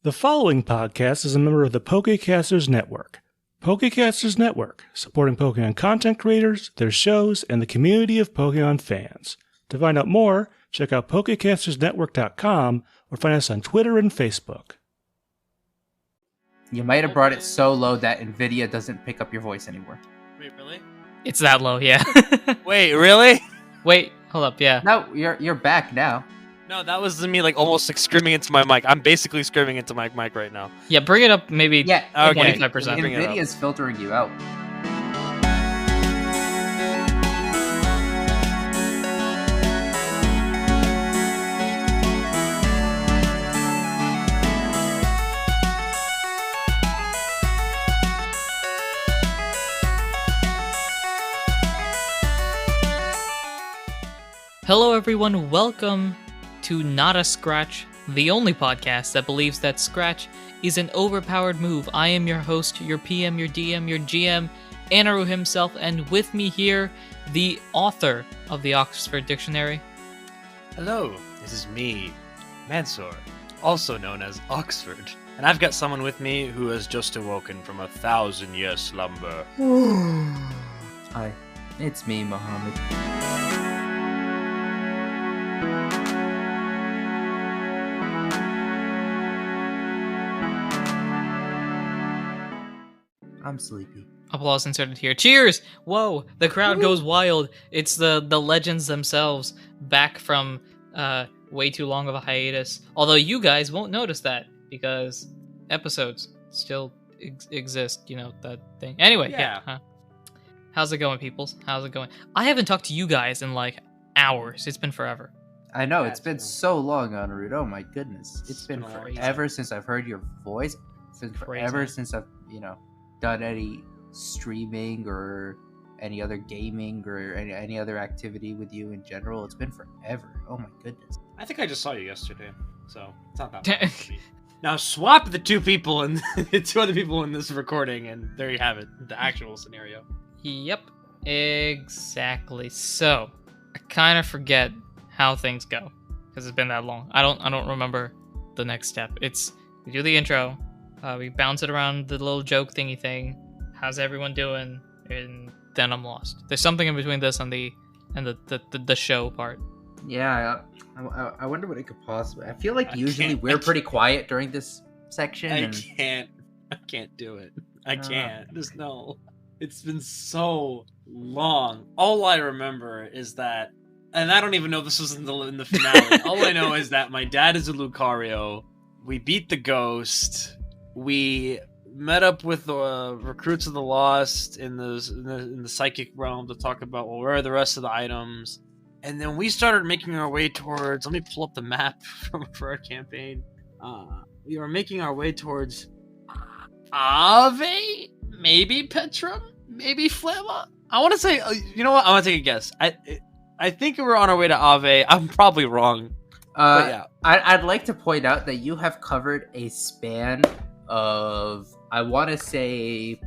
The following podcast is a member of the Pokecasters Network. Pokecasters Network, supporting Pokemon content creators, their shows, and the community of Pokemon fans. To find out more, check out PokecastersNetwork.com or find us on Twitter and Facebook. You might have brought it so low that NVIDIA doesn't pick up your voice anymore. Wait, really? It's that low, yeah. Wait, really? Wait, hold up, yeah. No, you're back now. No, that was me almost screaming into my mic. I'm basically screaming into my mic right now. Yeah, bring it up maybe Yeah, okay. 25%. NVIDIA's filtering you out. Hello everyone, welcome to Not a Scratch, the only podcast that believes that Scratch is an overpowered move. I am your host, your PM, your DM, your GM, Anirudh himself, and with me here, the author of the Oxford Dictionary. Hello, this is me, Mansour, also known as Oxford. And I've got someone with me who has just awoken from a 1,000-year slumber. Hi, it's me, Muhammad. I'm sleepy. Applause inserted here. Cheers! Whoa, the crowd goes wild. It's the legends themselves back from way too long of a hiatus. Although you guys won't notice that because episodes still exist, you know, that thing. Anyway, yeah. How's it going, peoples? How's it going? I haven't talked to you guys in like hours. It's been forever. I know, it's been so long, Anirudh. Oh my goodness. It's been crazy. forever since I've heard your voice. It's been forever Crazy. since I've, done any streaming or any other gaming or any other activity with you in general. It's been forever. Oh my goodness. I think I just saw you yesterday, so it's not that bad for me. Now swap the two people and the two other people in this recording, and there you have it, the actual scenario. Yep, exactly. So, I kind of forget how things go because it's been that long. I don't remember the next step. It's we do the intro, we bounce it around the little joke thingy thing. How's everyone doing? And then I'm lost. There's something in between this and the show part. Yeah, I wonder what it could possibly. I feel like usually can't- we're pretty quiet during this section. I can't do it. I can't. There's no. It's been so long. All I remember is that, and I don't even know if this was in the finale. All I know is that my dad is a Lucario. We beat the ghost. We met up with the recruits of the Lost in the psychic realm to talk about, well, where are the rest of the items? And then we started making our way towards. Let me pull up the map for our campaign. We were making our way towards Ave, maybe Petrum, maybe Flamma. I want to say, you know what? I want to take a guess. I think we were on our way to Ave. I'm probably wrong. But yeah. I'd like to point out that you have covered a span of, I want to say,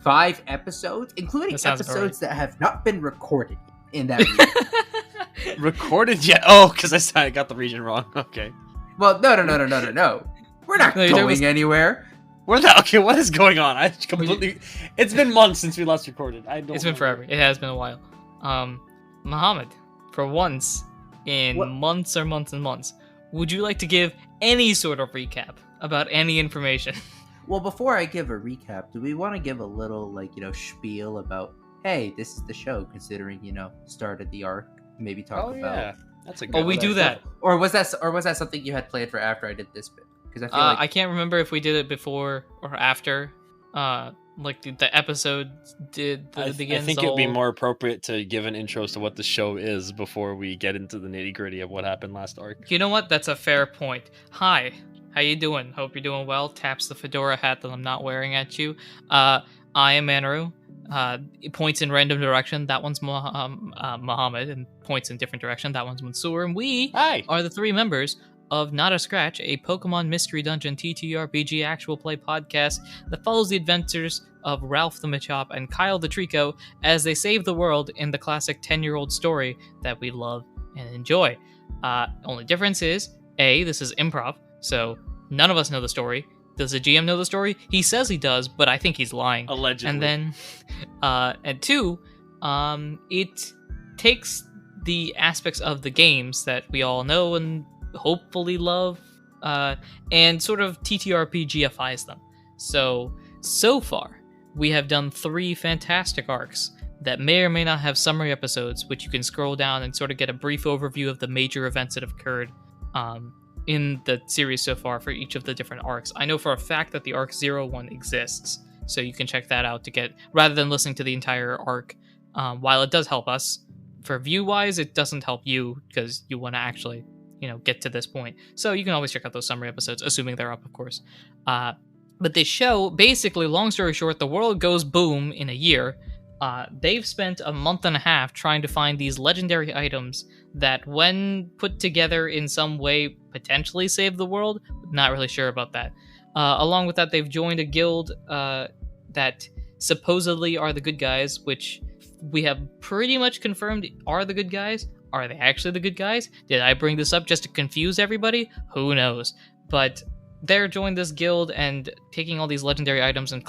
5 episodes, including episodes that have not been recorded in that region. Recorded yet? Oh, because I got the region wrong. Okay. Well, no. We're not going anywhere. Okay, what is going on? I completely. It's been months since we last recorded. It's been forever. It has been a while. Muhammad, for once in months and months, would you like to give any sort of recap about any information? Well, before I give a recap, do we want to give a little, spiel about, hey, this is the show, considering, started the arc? Maybe talk about. Yeah. That's a good. Oh, we do that. Or was that something you had planned for after I did this bit? Because I feel like I can't remember if we did it before or after. The episode did begin. I think it would be more appropriate to give an intro to what the show is before we get into the nitty gritty of what happened last arc. You know what? That's a fair point. Hi, how you doing? Hope you're doing well. Taps the fedora hat that I'm not wearing at you. I am Anirudh. Points in random direction. That one's Muhammad, and points in different direction. That one's Mansour, and we are the 3 members of Not a Scratch, a Pokemon Mystery Dungeon TTRPG actual play podcast that follows the adventures of Ralph the Machop and Kyle the Trico as they save the world in the classic 10-year-old story that we love and enjoy. Only difference is, A, this is improv, so None of us know the story. Does the GM know the story? He says he does, but I think he's lying. Allegedly. And then, and 2, it takes the aspects of the games that we all know and hopefully love, and sort of TTRPGifies them. So far, we have done 3 fantastic arcs that may or may not have summary episodes, which you can scroll down and sort of get a brief overview of the major events that have occurred in the series so far for each of the different arcs. I know for a fact that the Arc 01 exists, so you can check that out to get, rather than listening to the entire arc. While it does help us, for view-wise, it doesn't help you, because you want to actually, get to this point. So you can always check out those summary episodes, assuming they're up, of course. But this show, basically, long story short, the world goes boom in a year. They've spent a month and a half trying to find these legendary items that, when put together in some way, potentially save the world. Not really sure about that. Along with that, they've joined a guild that supposedly are the good guys, which we have pretty much confirmed are the good guys. Are they actually the good guys? Did I bring this up just to confuse everybody? Who knows? But they're joined this guild and taking all these legendary items and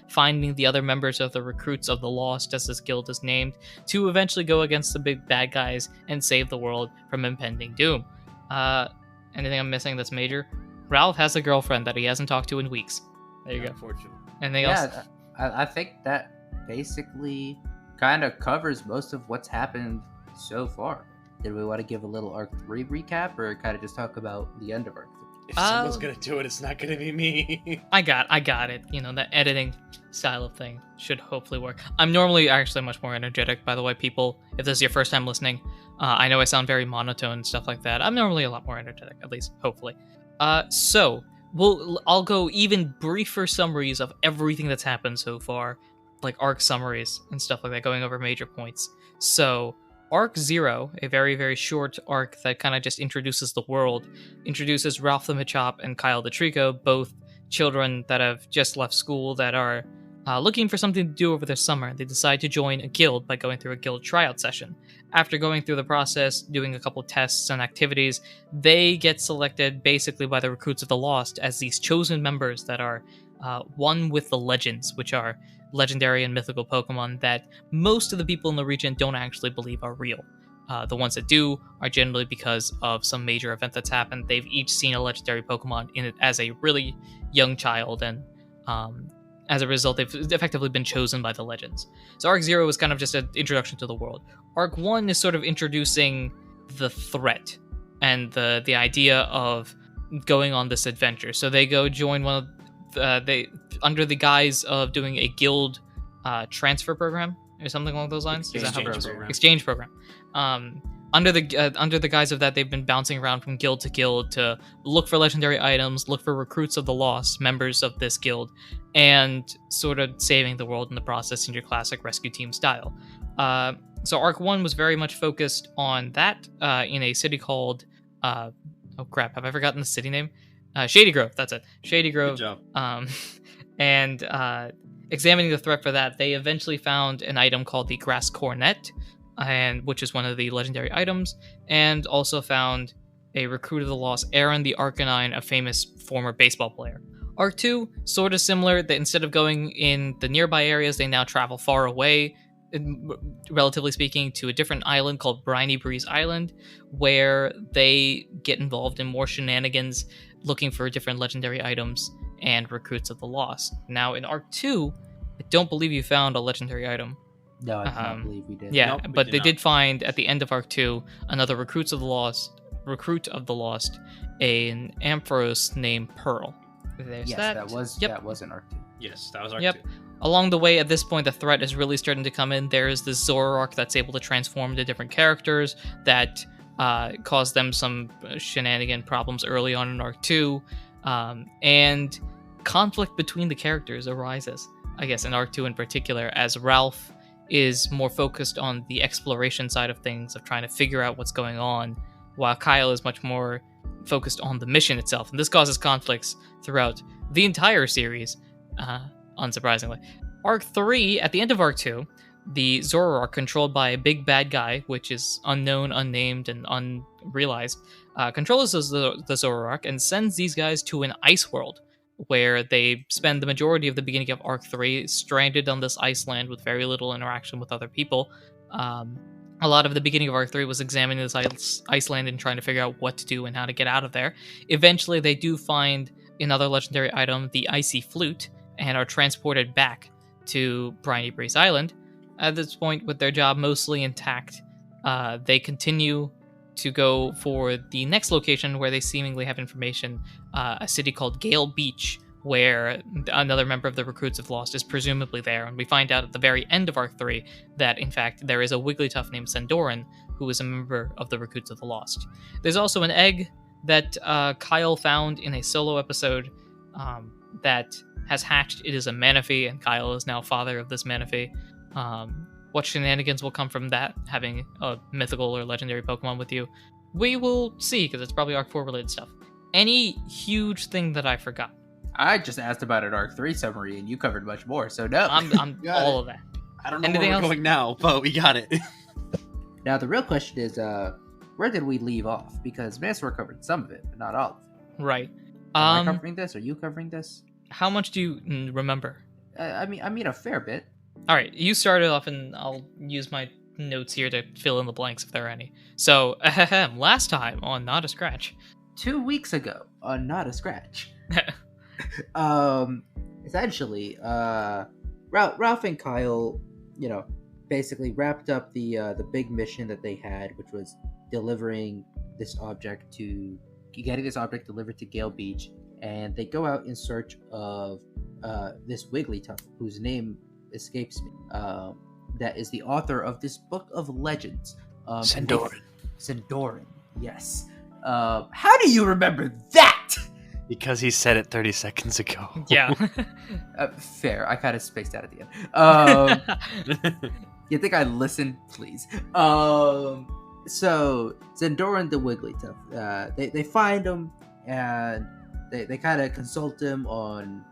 finding the other members of the Recruits of the Lost, as this guild is named, to eventually go against the big bad guys and save the world from impending doom. Anything I'm missing that's major? Ralph has a girlfriend that he hasn't talked to in weeks. There you go. Unfortunately. Anything else? I think that basically kind of covers most of what's happened so far. Did we want to give a little Arc 3 recap, or kind of just talk about the end of Arc 3? If someone's gonna do it, it's not gonna be me. I got it. That editing style of thing should hopefully work. I'm normally actually much more energetic, by the way, people. If this is your first time listening, I know I sound very monotone and stuff like that. I'm normally a lot more energetic, at least, hopefully. So, I'll go even briefer summaries of everything that's happened so far, like arc summaries and stuff like that, going over major points. So, Arc 0, a very, very short arc that kind of just introduces the world, introduces Ralph the Machop and Kyle the Trico, both children that have just left school that are looking for something to do over their summer. They decide to join a guild by going through a guild tryout session. After going through the process, doing a couple tests and activities, they get selected basically by the Recruits of the Lost as these chosen members that are one with the legends, which are legendary and mythical Pokemon that most of the people in the region don't actually believe are real. The ones that do are generally because of some major event that's happened. They've each seen a legendary Pokemon in it as a really young child, and as a result, they've effectively been chosen by the legends. So Arc 0 is kind of just an introduction to the world. Arc 1 is sort of introducing the threat and the idea of going on this adventure. So they go join one of under the guise of doing a guild transfer program or something along those lines. Exchange program. Under the guise of that, they've been bouncing around from guild to guild to look for legendary items, look for Recruits of the Lost, members of this guild, and sort of saving the world in the process in your classic rescue team style. So Arc 1 was very much focused on that in a city called oh crap, have I forgotten the city name? Shady Grove, that's it. Shady Grove. Good job. And examining the threat for that, they eventually found an item called the Grass Cornet, which is one of the legendary items, and also found a Recruit of the Lost, Aaron the Arcanine, a famous former baseball player. Arc 2, sort of similar, that instead of going in the nearby areas, they now travel far away, relatively speaking, to a different island called Briny Breeze Island, where they get involved in more shenanigans, looking for different legendary items and Recruits of the Lost. Now, in Arc 2, I don't believe you found a legendary item. No, I don't believe we did. Yeah, Nope, but they did find, at the end of Arc 2, another Recruit of the Lost, an Ampharos named Pearl. There's that was in Arc 2. Yes, that was Arc 2. Along the way, at this point, the threat is really starting to come in. There is this Zoroark that's able to transform into different characters that caused them some shenanigan problems early on in Arc 2. And conflict between the characters arises, I guess, in Arc 2 in particular, as Ralph is more focused on the exploration side of things, of trying to figure out what's going on, while Kyle is much more focused on the mission itself. And this causes conflicts throughout the entire series, unsurprisingly. Arc 3, at the end of Arc 2, the Zoroark, controlled by a big bad guy, which is unknown, unnamed, and unrealized, controls the Zoroark and sends these guys to an ice world, where they spend the majority of the beginning of Arc 3 stranded on this iceland with very little interaction with other people. A lot of the beginning of Arc 3 was examining this iceland and trying to figure out what to do and how to get out of there. Eventually, they do find another legendary item, the Icy Flute, and are transported back to Briny Breeze Island. At this point, with their job mostly intact, they continue to go for the next location where they seemingly have information, a city called Gale Beach, where another member of the Recruits of the Lost is presumably there. And we find out at the very end of Arc 3 that, in fact, there is a Wigglytuff named Sandoran who is a member of the Recruits of the Lost. There's also an egg that Kyle found in a solo episode that has hatched. It is a Manaphy, and Kyle is now father of this Manaphy. What shenanigans will come from that, having a mythical or legendary Pokemon with you? We will see, because it's probably Arc 4 related stuff. Any huge thing that I forgot? I just asked about an Arc 3 summary, and you covered much more, so no. I'm all of that. I don't know where we're going now, but we got it. Now, the real question is, where did we leave off? Because Mansour covered some of it, but not all of it. Right. Am I covering this? Are you covering this? How much do you remember? I mean, a fair bit. All right, you started off, and I'll use my notes here to fill in the blanks if there are any. So, last time on Not a Scratch. 2 weeks ago on Not a Scratch. Essentially, Ralph and Kyle, basically wrapped up the big mission that they had, which was getting this object delivered to Gale Beach, and they go out in search of this Wigglytuff, whose name escapes me, that is the author of this book of legends. Sandoran, yes. How do you remember that? Because he said it 30 seconds ago. Yeah. Fair. I kind of spaced out at the end. You think I listened? Please. So, Sandoran the Wigglytuff, they find him, and they kind of consult him on,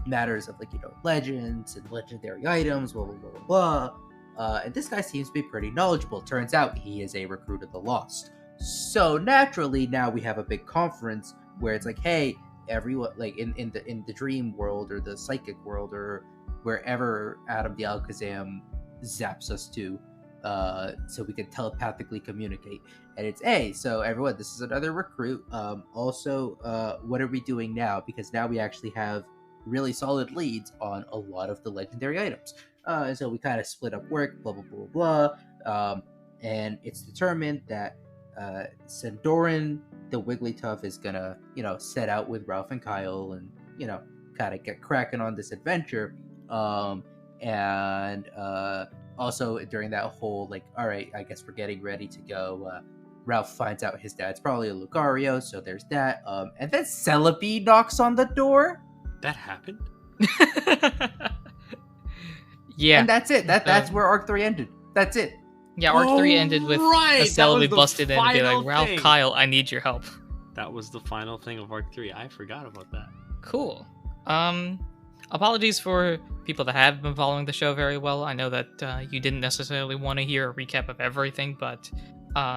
matters of legends and legendary items, blah, blah, blah, blah, blah. And this guy seems to be pretty knowledgeable. Turns out he is a recruit of the Lost. So naturally, now we have a big conference where it's like, hey, everyone, in the dream world or the psychic world or wherever Adam the Alakazam zaps us to, so we can telepathically communicate. And it's, hey, so everyone, this is another recruit. Also, what are we doing now? Because now we actually have really solid leads on a lot of the legendary items. And so we kind of split up work, blah, blah, blah, blah. And it's determined that Sandoran the Wigglytuff is gonna, set out with Ralph and Kyle and, kind of get cracking on this adventure. And also during that whole, all right, I guess we're getting ready to go, Ralph finds out his dad's probably a Lucario, so there's that. And then Celebi knocks on the door. That happened? Yeah. And that's it. That's where Arc 3 ended. That's it. Yeah, Arc 3 ended with Celebi busted in and be like, Ralph, thing. Kyle, I need your help. That was the final thing of Arc 3. I forgot about that. Cool. Apologies for people that have been following the show very well. I know that you didn't necessarily want to hear a recap of everything, but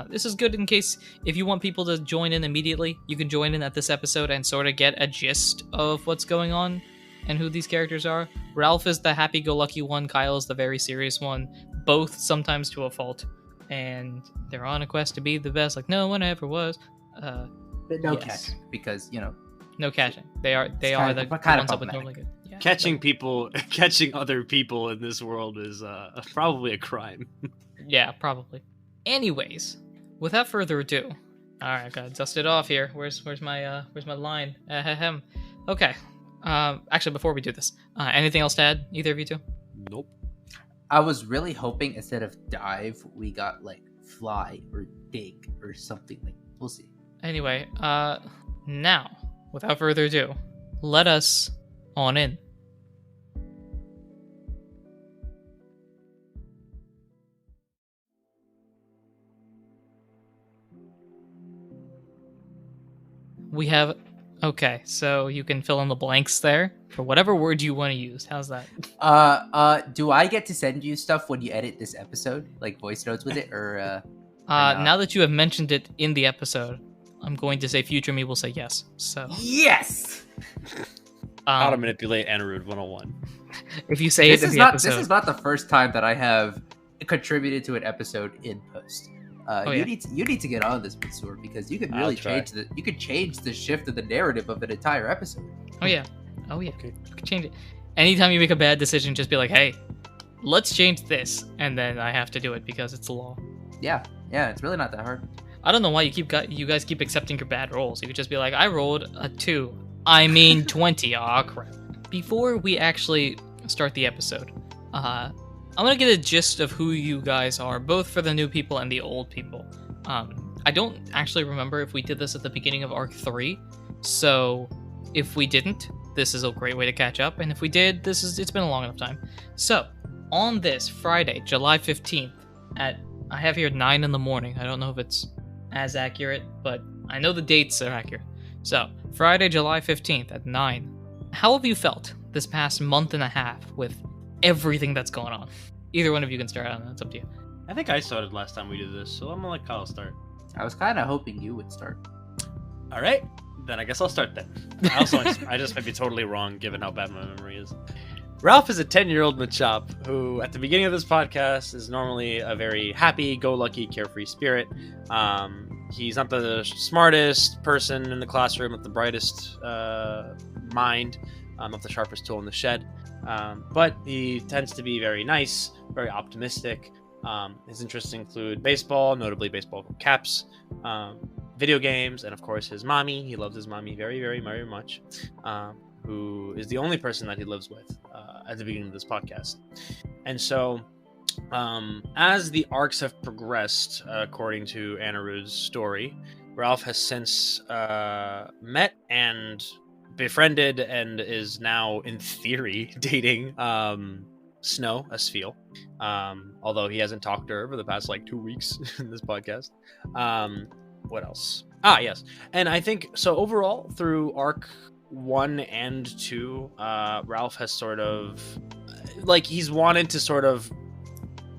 this is good in case if you want people to join in immediately, you can join in at this episode and sort of get a gist of what's going on and who these characters are. Ralph is the happy-go-lucky one, Kyle is the very serious one, both sometimes to a fault, and they're on a quest to be the best, like no one ever was. But no catching, because, no catching. They are the ones up with normally good. Yeah, catching other people in this world is probably a crime. Yeah, probably. Anyways, without further ado, all right, gotta dust it off here. Where's my line? Ahem. Okay. Actually, before we do this, anything else to add? Either of you two? Nope. I was really hoping instead of dive, we got fly or dig or something. We'll see. Anyway, now, without further ado, let us on in. We have Okay, so you can fill in the blanks there for whatever word you want to use. How's that? Do I get to send you stuff when you edit this episode, like voice notes with it, or Now that you have mentioned it in the episode, I'm going to say future me will say yes. So yes. How to manipulate Anirudh 101. If you say This it in is the not. episode, This is not the first time that I have contributed to an episode in post. You need to get on this, Mansour, because you can really change the shift of the narrative of an entire episode. Oh yeah, okay. You can change it. Anytime you make a bad decision, just be like, "Hey, let's change this," and then I have to do it because it's the law. Yeah, it's really not that hard. I don't know why you guys keep accepting your bad rolls. You could just be like, "I rolled a 2. I mean 20." Aw, crap. Before we actually start the episode, I'm gonna get a gist of who you guys are, both for the new people and the old people. I don't actually remember if we did this at the beginning of Arc 3, so if we didn't, this is a great way to catch up, and if we did, it's been a long enough time. So, on this Friday, July 15th, I have here 9 in the morning. I don't know if it's as accurate, but I know the dates are accurate. So, Friday, July 15th at 9. How have you felt this past month and a half with everything that's going on? Either one of you can start. I don't know. It's up to you. I think I started last time we did this, so I'm gonna let Kyle start. I was kind of hoping you would start. All right, then I guess I'll start then. I just might be totally wrong given how bad my memory is. Ralph is a 10-year-old Machop who, at the beginning of this podcast, is normally a very happy-go-lucky, carefree spirit. He's not the smartest person in the classroom, not the brightest mind, not the sharpest tool in the shed. But he tends to be very nice, very optimistic. His interests include baseball, notably baseball caps, video games, and of course his mommy. He loves his mommy very, very, very much, who is the only person that he lives with at the beginning of this podcast. And so, as the arcs have progressed, according to Anirudh's story, Ralph has since met and befriended and is now, in theory, dating Snow, a Sfeel. Although he hasn't talked to her for the past 2 weeks in this podcast. What else? Yes. And I think so overall through arc 1 and 2, Ralph has sort of he's wanted to sort of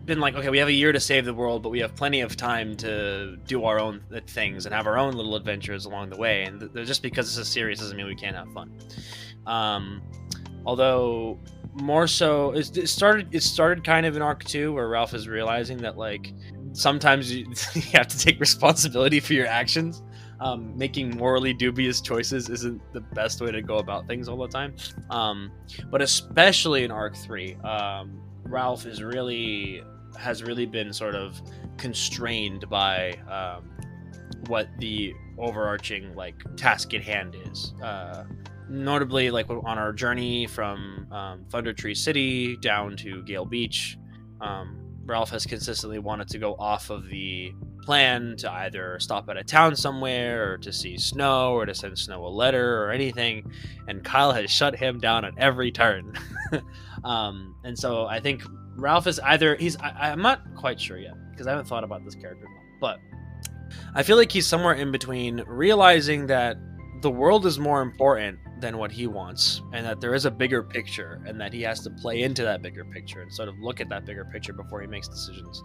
been okay, we have a year to save the world, but we have plenty of time to do our own things and have our own little adventures along the way. And just because this is serious doesn't mean we can't have fun. Although more so, it started kind of in Arc 2 where Ralph is realizing that sometimes you have to take responsibility for your actions. Making morally dubious choices isn't the best way to go about things all the time. But especially in Arc 3, Ralph has really been sort of constrained by what the overarching task at hand is. Notably, on our journey from Thunder Tree City down to Gale Beach, Ralph has consistently wanted to go off of the plan to either stop at a town somewhere or to see Snow or to send Snow a letter or anything, and Kyle has shut him down at every turn. And so I think Ralph is I'm not quite sure yet because I haven't thought about this character, but I feel like he's somewhere in between realizing that the world is more important than what he wants, and that there is a bigger picture, and that he has to play into that bigger picture and sort of look at that bigger picture before he makes decisions.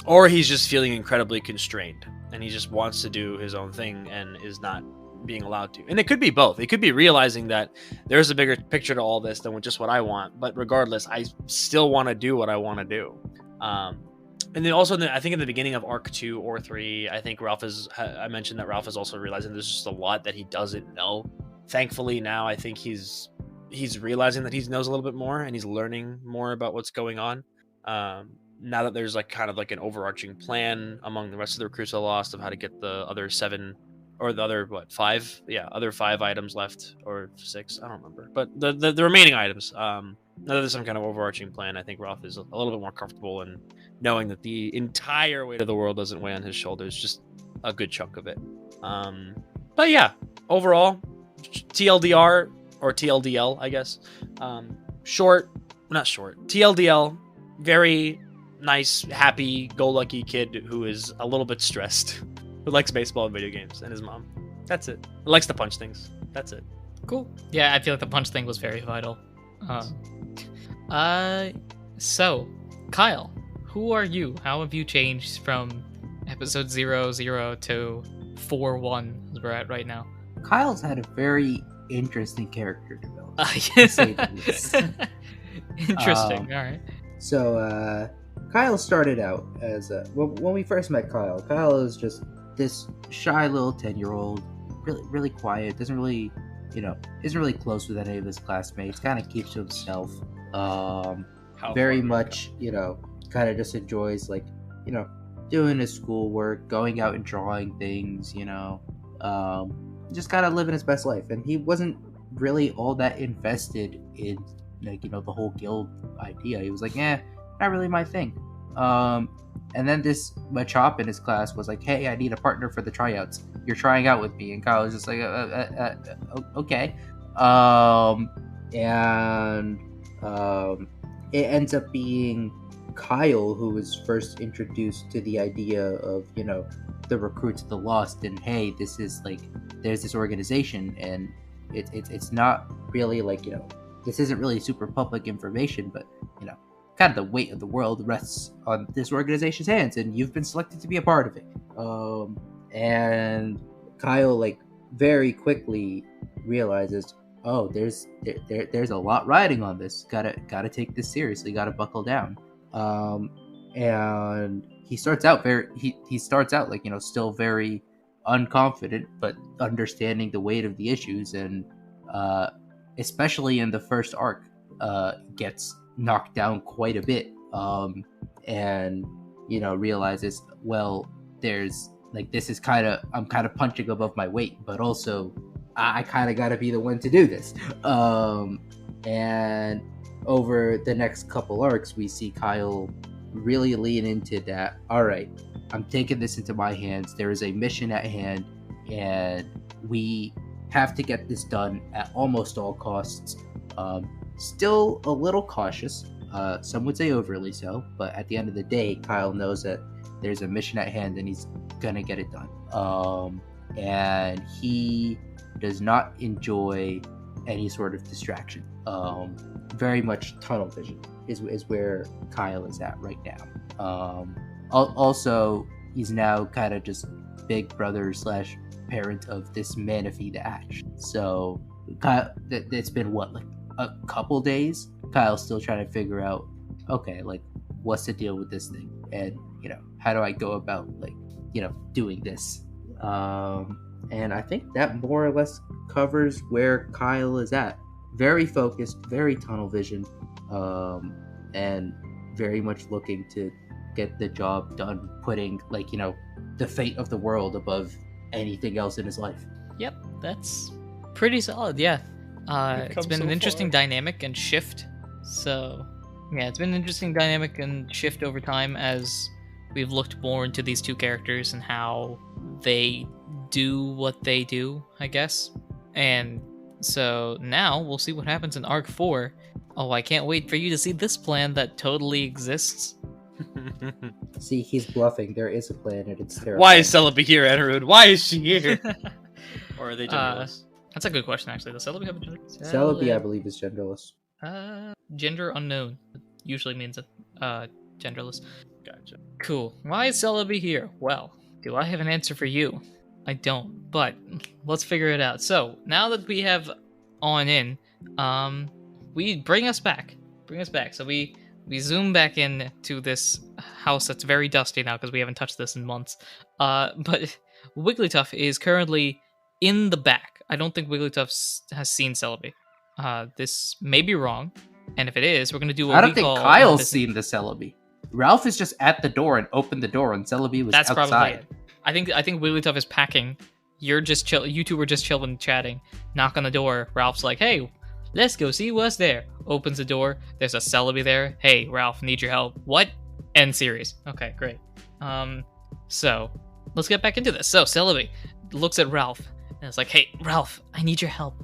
Or he's just feeling incredibly constrained, and he just wants to do his own thing and is not being allowed to. And it could be both. It could be realizing that there's a bigger picture to all this than just what I want, but regardless, I still want to do what I want to do. And then also, I think in the beginning of Arc 2 or 3, I think I mentioned that Ralph is also realizing there's just a lot that he doesn't know. Thankfully, now I think he's realizing that he knows a little bit more, and he's learning more about what's going on. Now that there's kind of an overarching plan among the rest of the recruits of the Lost of how to get the other 7, or the other, 5? Yeah, other 5 items left, or 6, I don't remember. But the remaining items, now that there's some kind of overarching plan, I think Ralph is a little bit more comfortable in knowing that the entire weight of the world doesn't weigh on his shoulders, just a good chunk of it. But yeah, overall, TLDR, or TLDL, I guess. Not short. TLDL, very nice, happy, go-lucky kid who is a little bit stressed, who likes baseball and video games, and his mom. That's it. It likes to punch things. That's it. Cool. Yeah, I feel like the punch thing was very vital. So, Kyle, who are you? How have you changed from episode 00 to 41 as we're at right now? Kyle's had a very interesting character development. To say the least. Interesting. All right. So, Kyle started out as when we first met Kyle. Kyle is just this shy little 10-year-old, really quiet. Doesn't really, isn't really close with any of his classmates. Kind of keeps to himself. Very much, kind of just enjoys doing his schoolwork, going out and drawing things. Just kind of living his best life, and he wasn't really all that invested in the whole guild idea. He was like, not really my thing. And then this Machop in his class was like, hey, I need a partner for the tryouts. You're trying out with me. And Kyle was just like, okay. It ends up being Kyle who was first introduced to the idea of, the Recruits of the Lost, and hey, this is there's this organization, and it's not really this isn't really super public information, but kind of the weight of the world rests on this organization's hands, and you've been selected to be a part of it. And Kyle very quickly realizes, oh, there's a lot riding on this. Gotta take this seriously. Gotta buckle down. And he starts out still very unconfident, but understanding the weight of the issues, and especially in the first arc, gets knocked down quite a bit, and realizes, well, there's this is I'm kind of punching above my weight, but also I kind of got to be the one to do this. And over the next couple arcs, we see Kyle really lean into that. All right, I'm taking this into my hands. There is a mission at hand, and we have to get this done at almost all costs. Still a little cautious, some would say overly so, but at the end of the day, Kyle knows that there's a mission at hand and he's gonna get it done. And he does not enjoy any sort of distraction. Very much tunnel vision is where Kyle is at right now. Also, he's now kind of just big brother / parent of this Manaphy the Ash. So Kyle, it's been a couple days. Kyle's still trying to figure out, okay, what's the deal with this thing, and how do I go about doing this. And I think that more or less covers where Kyle is at. Very focused, very tunnel vision, and very much looking to get the job done, putting the fate of the world above anything else in his life. Yep, that's pretty solid. Yeah, it's been an interesting dynamic and shift. So yeah, it's been an interesting dynamic and shift over time as we've looked more into these two characters and how they do what they do, I guess. And so now we'll see what happens in Arc 4. Oh, I can't wait for you to see this plan that totally exists. See, he's bluffing. There is a plan, and it's terrible. Why is Celebi here, Anirudh? Why is she here? Or are they genderless? That's a good question, actually. Does Celebi have a gender? Celebi, I believe, is genderless. Gender unknown. Usually means genderless. Gotcha. Cool. Why is Celebi here? Well, do I have an answer for you? I don't, but let's figure it out. So, now that we have on in, we bring us back. So we zoom back in to this house that's very dusty now because we haven't touched this in months. But Wigglytuff is currently in the back. I don't think Wigglytuff has seen Celebi. This may be wrong, and if it is, we're going to do what I don't think Kyle's seen the Celebi. Ralph is just at the door and opened the door, and Celebi was outside. That's probably it. I think Wigglytuff is packing. You're just chill. You two were just chilling, chatting. Knock on the door. Ralph's like, "Hey, let's go see what's there." Opens the door. There's a Celebi there. "Hey, Ralph, need your help." What? End series. Okay, great. So let's get back into this. So Celebi looks at Ralph and it's like, "Hey, Ralph, I need your help."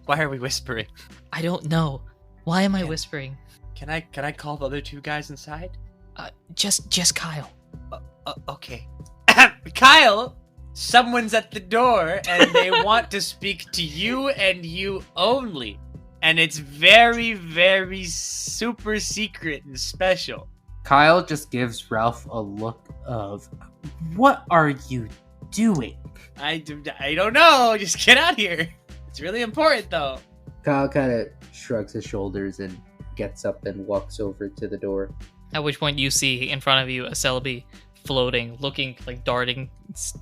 Why are we whispering? I don't know. Why am I whispering? Can I call the other two guys inside? Just Kyle. Okay. Kyle, someone's at the door and they want to speak to you and you only. And it's very, very super secret and special. Kyle just gives Ralph a look of, what are you doing? I don't know. Just get out here. It's really important, though. Kyle kind of shrugs his shoulders and gets up and walks over to the door. At which point you see in front of you a Celebi floating, looking like darting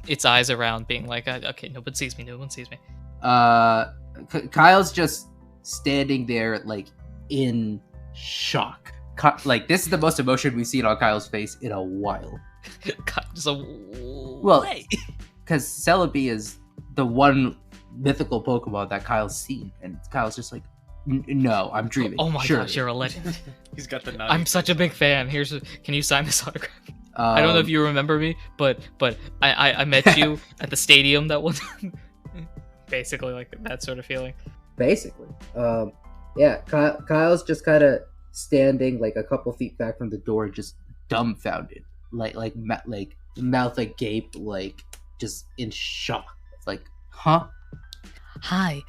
its eyes around, being like, okay, no one sees me, no one sees me. Kyle's just standing there, like, in shock. Like, this is the most emotion we've seen on Kyle's face in a while. Well, because Celebi is the one mythical Pokemon that Kyle's seen, and Kyle's just like, no, I'm dreaming. Oh my gosh, you're a legend. He's got the nod. I'm such a big fan. Can you sign this autograph? I don't know if you remember me, but I met you at the stadium that one time. Basically, like that sort of feeling. Basically, yeah. Kyle's just kind of standing like a couple feet back from the door, just dumbfounded, like mouth agape, like just in shock. It's like, huh? Hi.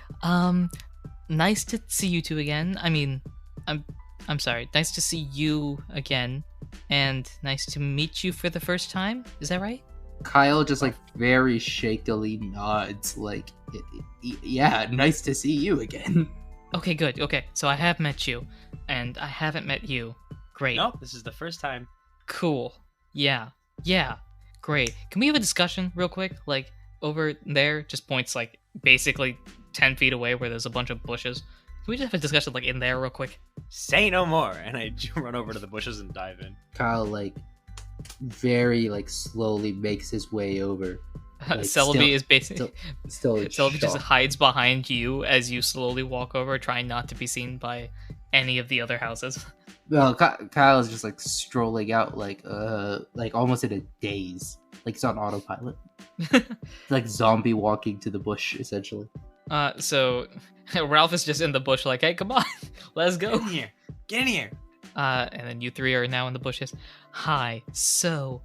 Nice to see you two again. I mean, I'm sorry. Nice to see you again, and nice to meet you for the first time. Is that right? Kyle just like very shakily nods, like, yeah, nice to see you again. Okay, good. Okay, so I have met you, and I haven't met you. Great. Nope, this is the first time. Cool. Yeah. Great. Can we have a discussion real quick? Like, over there, just points like basically 10 feet away where there's a bunch of bushes. Can we just have a discussion like in there real quick? Say no more. And I run over to the bushes and dive in. Kyle like very like slowly makes his way over. Like, Celebi is basically still Celebi just hides behind you as you slowly walk over, trying not to be seen by any of the other houses. Well, Kyle is just like strolling out, like almost in a daze, like he's on autopilot, like zombie walking to the bush, essentially. So Ralph is just in the bush, like, hey, come on, let's go. Get in here. And then you three are now in the bushes. Hi. So,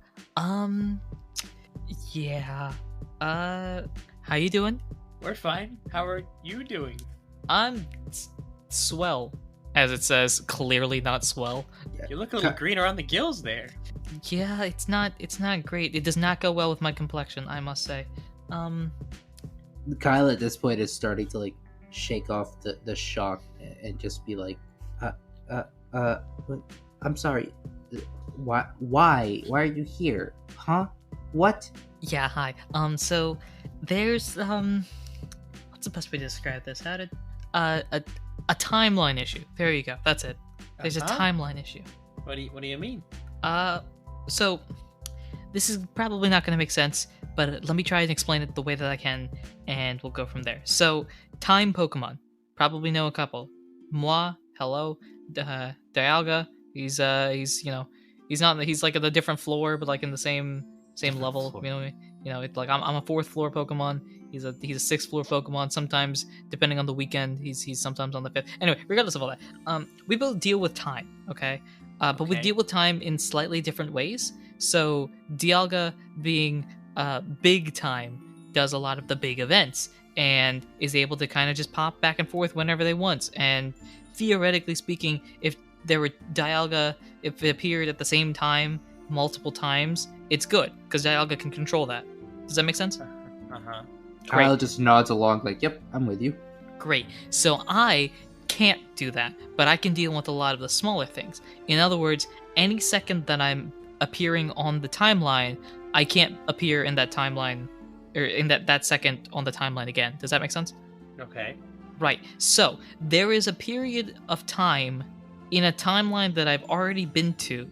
yeah. How you doing? We're fine. How are you doing? I'm swell. As it says, clearly not swell. You look a little green around the gills there. Yeah, it's not great. It does not go well with my complexion, I must say. Kyle at this point is starting to like shake off the shock and just be like, I'm sorry. Why are you here? Huh? What? Yeah, hi. So there's what's the best way to describe this? How did a timeline issue. There you go. That's it. There's a timeline issue. What do you mean? So this is probably not going to make sense, but let me try and explain it the way that I can, and we'll go from there. So, time Pokemon. Probably know a couple. Moi, hello, Dialga. He's like at a different floor, but like in the same level. Floor. Like I'm a 4th floor Pokemon. He's a 6th floor Pokemon. Sometimes, depending on the weekend, he's sometimes on the 5th. Anyway, regardless of all that, we both deal with time, okay? But we deal with time in slightly different ways. So Dialga, being big time, does a lot of the big events and is able to kind of just pop back and forth whenever they want. And theoretically speaking, if there were Dialga, if it appeared at the same time multiple times, it's good because Dialga can control that. Does that make sense? Kyle just nods along like, yep, I'm with you. Great. So I can't do that, but I can deal with a lot of the smaller things. In other words, any second that I'm appearing on the timeline, I can't appear in that timeline, or in that second on the timeline again. Does that make sense? Okay. Right. So there is a period of time in a timeline that I've already been to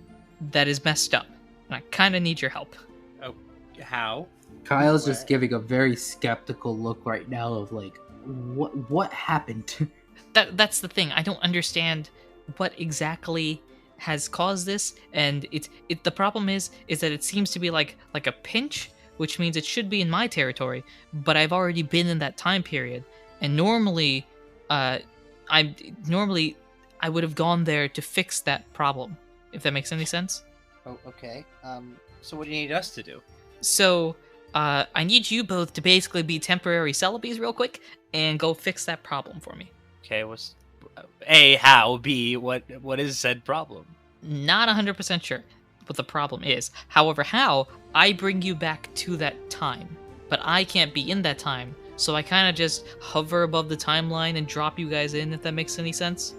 that is messed up, and I kind of need your help. Oh, how? Kyle's just giving a very skeptical look right now of like, what happened? That's the thing. I don't understand what exactly has caused this, and the problem is that it seems to be like a pinch, which means it should be in my territory, but I've already been in that time period, and normally I would have gone there to fix that problem, if that makes any sense. Oh, okay. So what do you need us to do? So I need you both to basically be temporary Celebes real quick and go fix that problem for me. Okay, what's A, how? B, what is said problem? Not 100% sure what the problem is. However, how, I bring you back to that time. But I can't be in that time, so I kind of just hover above the timeline and drop you guys in, if that makes any sense.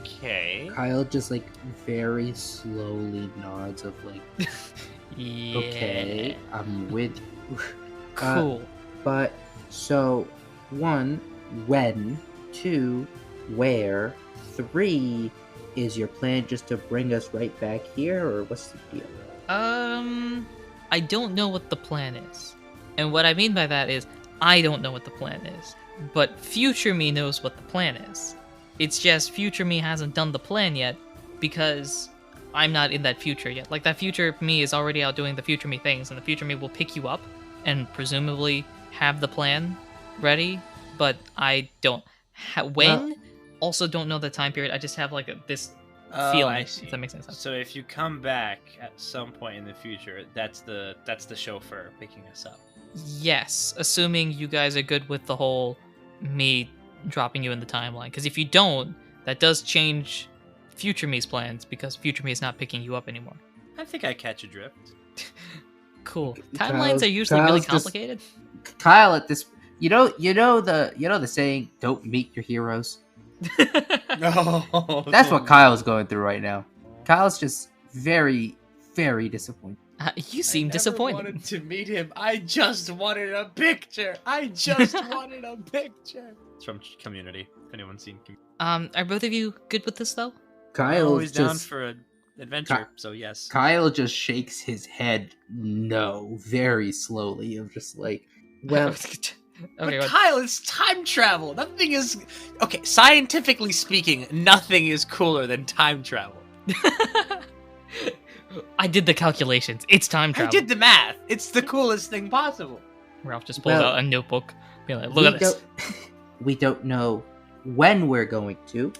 Okay. Kyle just like very slowly nods of like, Yeah. okay, I'm with you. Cool. But so 1, when, 2, where, 3, is your plan just to bring us right back here, or what's the deal? I don't know what the plan is. And what I mean by that is, I don't know what the plan is. But future me knows what the plan is. It's just future me hasn't done the plan yet because I'm not in that future yet. Like, that future me is already out doing the future me things, and the future me will pick you up and presumably have the plan ready, but I don't. Also don't know the time period. I just have like this feeling, I see. if that makes any sense. So if you come back at some point in the future, that's the chauffeur picking us up. Yes, assuming you guys are good with the whole me dropping you in the timeline. Because if you don't, that does change future me's plans, because future me is not picking you up anymore. I think I catch a drift. Cool. Kyle's- Timelines are usually really Kyle's just- complicated. Kyle, at this, you know the saying, "Don't meet your heroes." No, That's what Kyle's going through right now. Kyle's just very, very disappointed. You seem disappointed. I wanted to meet him. I just wanted a picture. It's from Community. If anyone's seen Community. Are both of you good with this though? Kyle's Always down just for an adventure, so yes. Kyle just shakes his head no very slowly. Of just like, well, But Kyle, it's time travel. Nothing is okay. Scientifically speaking, nothing is cooler than time travel. I did the calculations. It's time travel. I did the math. It's the coolest thing possible. Ralph just pulled out a notebook. Be like, look at this. We don't know when we're going to.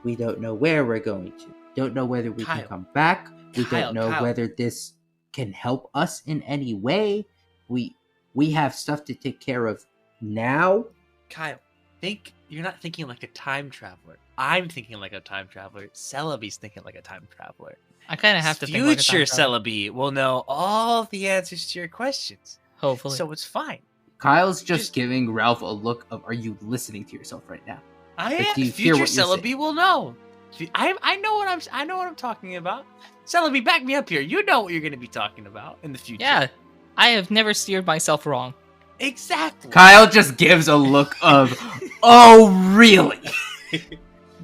We don't know where we're going to. Don't know whether we can come back. We don't know whether this can help us in any way. We have stuff to take care of now. Kyle, you're not thinking like a time traveler. I'm thinking like a time traveler. Celebi's thinking like a time traveler. I kind of have to think like a Future time traveler. Celebi will know all the answers to your questions. Hopefully. So it's fine. Kyle's just giving Ralph a look of, are you listening to yourself right now? I Like, am. do you hear Future what you're Celebi will know. I know what I'm talking about. Celebi, back me up here. You know what you're going to be talking about in the future. Yeah, I have never steered myself wrong. Exactly. Kyle just gives a look of, oh, really?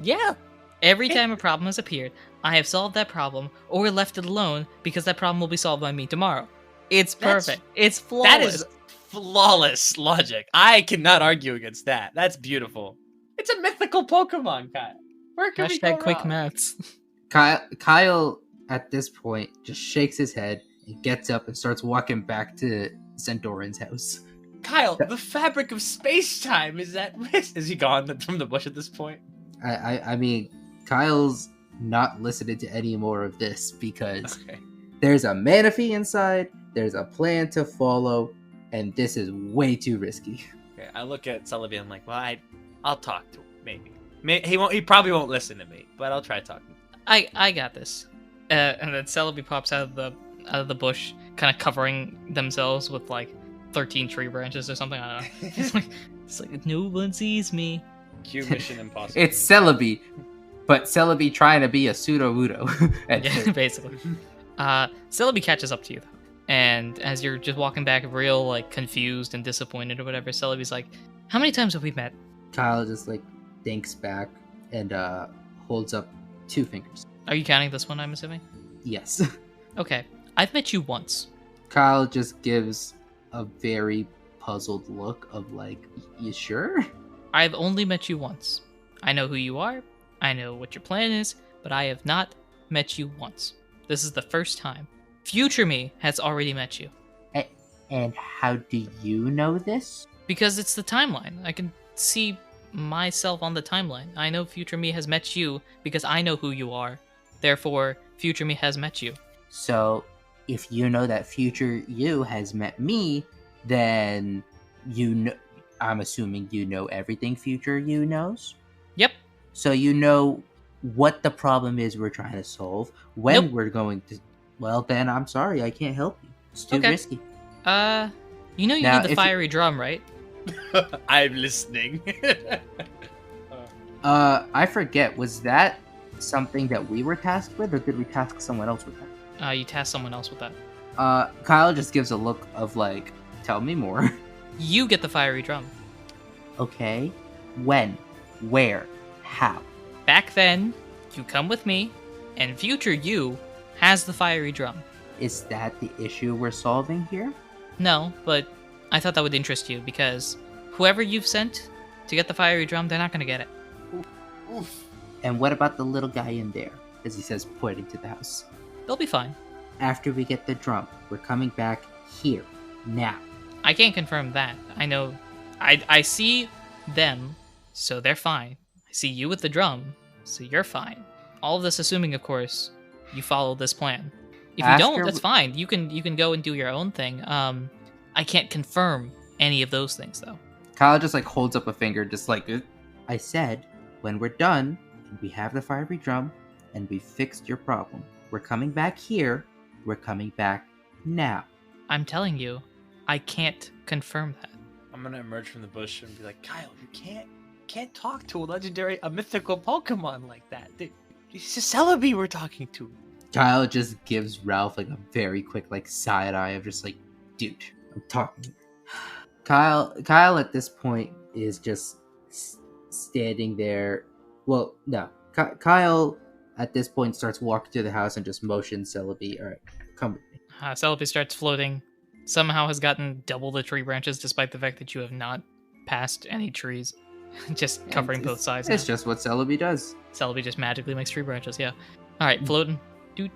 Yeah. Every time a problem has appeared, I have solved that problem or left it alone because that problem will be solved by me tomorrow. It's perfect. It's flawless. That is flawless logic. I cannot argue against that. That's beautiful. It's a mythical Pokemon, Kyle. Where can we go Hashtag quick wrong? maths. Kyle, at this point, just shakes his head and gets up and starts walking back to Centaurin's house. Kyle, the fabric of space-time is at risk. Is he gone from the bush at this point? I mean, Kyle's not listening to any more of this because Okay. there's a Manaphy inside, there's a plan to follow, and this is way too risky. Okay, I look at Celebi and I'm like, well, I'll talk to him, maybe. He probably won't listen to me, but I'll try talking. I got this. And then Celebi pops out of the bush, kind of covering themselves with like 13 tree branches or something. I don't know. It's like no one sees me. Cue Mission Impossible. It's Celebi, but Celebi trying to be a pseudo-wudo. Yeah, basically. Celebi catches up to you, though. And as you're just walking back real, like, confused and disappointed or whatever, Celebi's like, how many times have we met? Kyle just like thinks back and holds up 2 fingers. Are you counting this one, I'm assuming? Yes. Okay. I've met you once. Kyle just gives a very puzzled look of like, you sure? I've only met you once. I know who you are. I know what your plan is, but I have not met you once. This is the first time. Future me has already met you. And how do you know this? Because it's the timeline. I can see myself on the timeline. I know future me has met you because I know who you are. Therefore, future me has met you. So, if you know that future you has met me, then you know. I'm assuming you know everything future you knows. Yep. So you know what the problem is we're trying to solve. When we're going to. Well, then I'm sorry, I can't help you. It's too risky. You know you Now, need the fiery drum, right? I'm listening. I forget. Was that something that we were tasked with, or did we task someone else with that? You task someone else with that. Kyle just gives a look of like, tell me more. You get the fiery drum. Okay. When? Where? How? Back then, you come with me, and future you has the fiery drum. Is that the issue we're solving here? No, but I thought that would interest you, because whoever you've sent to get the fiery drum, they're not going to get it. Oof. And what about the little guy in there? As he says, pointing to the house. They'll be fine. After we get the drum, we're coming back here. Now. I can't confirm that. I know. I see them, so they're fine. I see you with the drum, so you're fine. All of this assuming, of course, you follow this plan. If you don't, that's fine. You can go and do your own thing. I can't confirm any of those things, though. Kyle just like holds up a finger, just like, I said, when we're done, and we have the fiery drum, and we fixed your problem, we're coming back here. We're coming back now. I'm telling you, I can't confirm that. I'm gonna emerge from the bush and be like, Kyle, you can't talk to a mythical Pokemon like that. It's a Celebi we're talking to. Kyle just gives Ralph like a very quick like side eye of just like, dude, I'm talking. Kyle at this point is just standing there. Well, no, Kyle at this point starts walking to the house and just motions Celebi. All right, come with me. Celebi starts floating. Somehow has gotten double the tree branches, despite the fact that you have not passed any trees. Just covering both sides. It's just what Celebi does. Celebi just magically makes tree branches, yeah. Alright, floating. Do.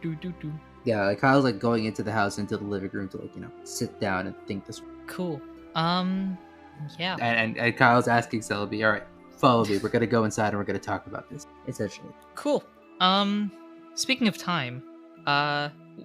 Yeah, like Kyle's like going into the house, into the living room to like, sit down and think this. Cool. Yeah. And Kyle's asking Celebi, alright, follow me. We're gonna go inside and we're gonna talk about this. Essentially. Cool. Speaking of time,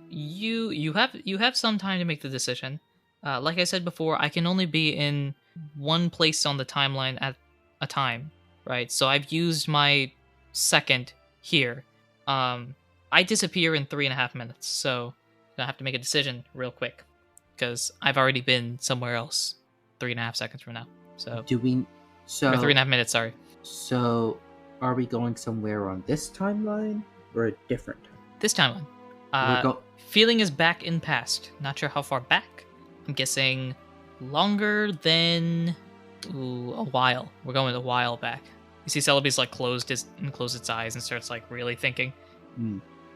you have some time to make the decision. Like I said before, I can only be in one place on the timeline at a time, right? So I've used my second here. I disappear in 3.5 minutes, so I have to make a decision real quick because I've already been somewhere else 3.5 seconds from now. So or or 3.5 minutes, sorry. So are we going somewhere on this timeline or a different time? This timeline. Feeling is back in past. Not sure how far back. I'm guessing longer than a while. We're going a while back. You see Celebi's like closed its eyes and starts like really thinking.